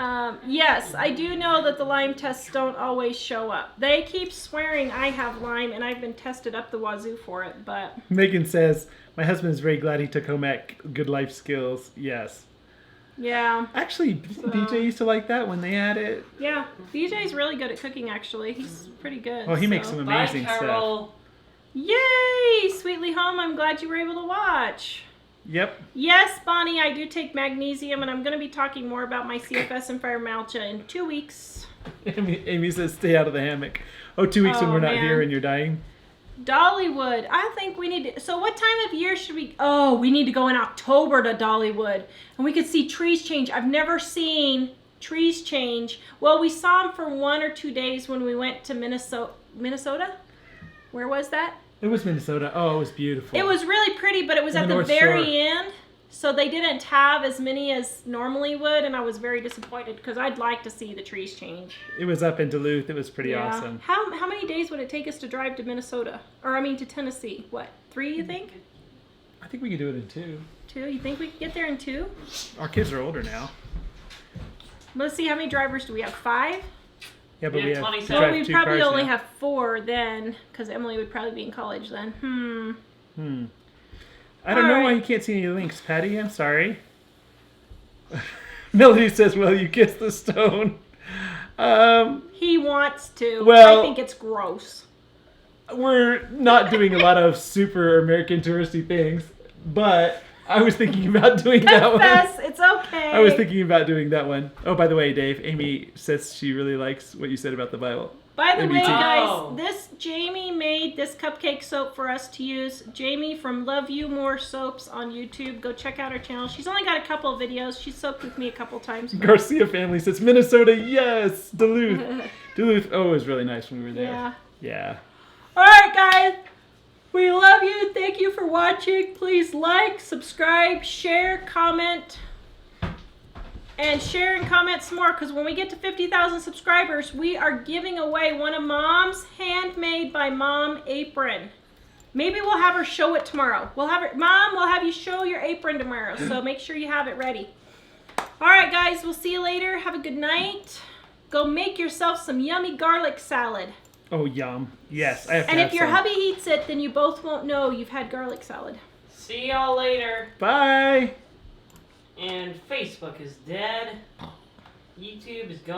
Yes, I do know that the Lyme tests don't always show up. They keep swearing I have Lyme, and I've been tested up the wazoo for it, but... Megan says, my husband is very glad he took home ec. Good life skills. Yes. Yeah. Actually, DJ used to like that when they had it. Yeah, DJ's really good at cooking, actually. He's pretty good. Oh, he makes some amazing stuff. Yay! Sweetly Home, I'm glad you were able to watch. Yep. Yes, Bonnie, I do take magnesium, and I'm going to be talking more about my CFS and fibromyalgia in 2 weeks. Amy says stay out of the hammock. Oh, 2 weeks when we're not here and you're dying? Dollywood. I think we need to... So what time of year should we... Oh, we need to go in October to Dollywood. And we could see trees change. I've never seen trees change. Well, we saw them for 1 or 2 days when we went to Minnesota? Where was that? It was Minnesota. Oh, it was beautiful. It was really pretty, but it was On at the the North very Shore. end. So they didn't have as many as normally would, and I was very disappointed because I'd like to see the trees change. It was up in Duluth. It was pretty awesome. How many days would it take us to drive to Minnesota? Or I mean to Tennessee? What, 3 you think? I think we could do it in 2. 2? You think we could get there in 2? Our kids are older now. Let's see, how many drivers do we have? 5? Yeah, but Yeah, we have 27. to Well, drive we'd 2 probably cars only now. have 4 then, because Emily would probably be in college then. I don't know why you can't see any links, Patty. I'm sorry. Melody says, "Well, you kissed the stone." He wants to. Well- I think it's gross. We're not doing a lot of super American touristy things, but I was thinking about doing that one. Confess, it's okay. I was thinking about doing that one. Oh, by the way, Dave, Amy says she really likes what you said about the Bible. By the Maybe way, too. guys, Oh. Jamie made this cupcake soap for us to use. Jamie from Love You More Soaps on YouTube. Go check out her channel. She's only got a couple of videos. She's soaped with me a couple times. Garcia family says Minnesota, yes. Duluth, Duluth. Oh, it was really nice when we were there. Yeah. Yeah. All right, guys. We love you. Thank you for watching. Please like, subscribe, share, comment. And share and comment some more, because when we get to 50,000 subscribers, we are giving away one of Mom's handmade by Mom apron. Maybe we'll have her show it tomorrow. Mom, we'll have you show your apron tomorrow, so make sure you have it ready. All right, guys, we'll see you later. Have a good night. Go make yourself some yummy garlic salad. Oh, yum. Yes, I have to And have if your some. hubby eats it, then you both won't know you've had garlic salad. See y'all later. Bye. And Facebook is dead. YouTube is gone.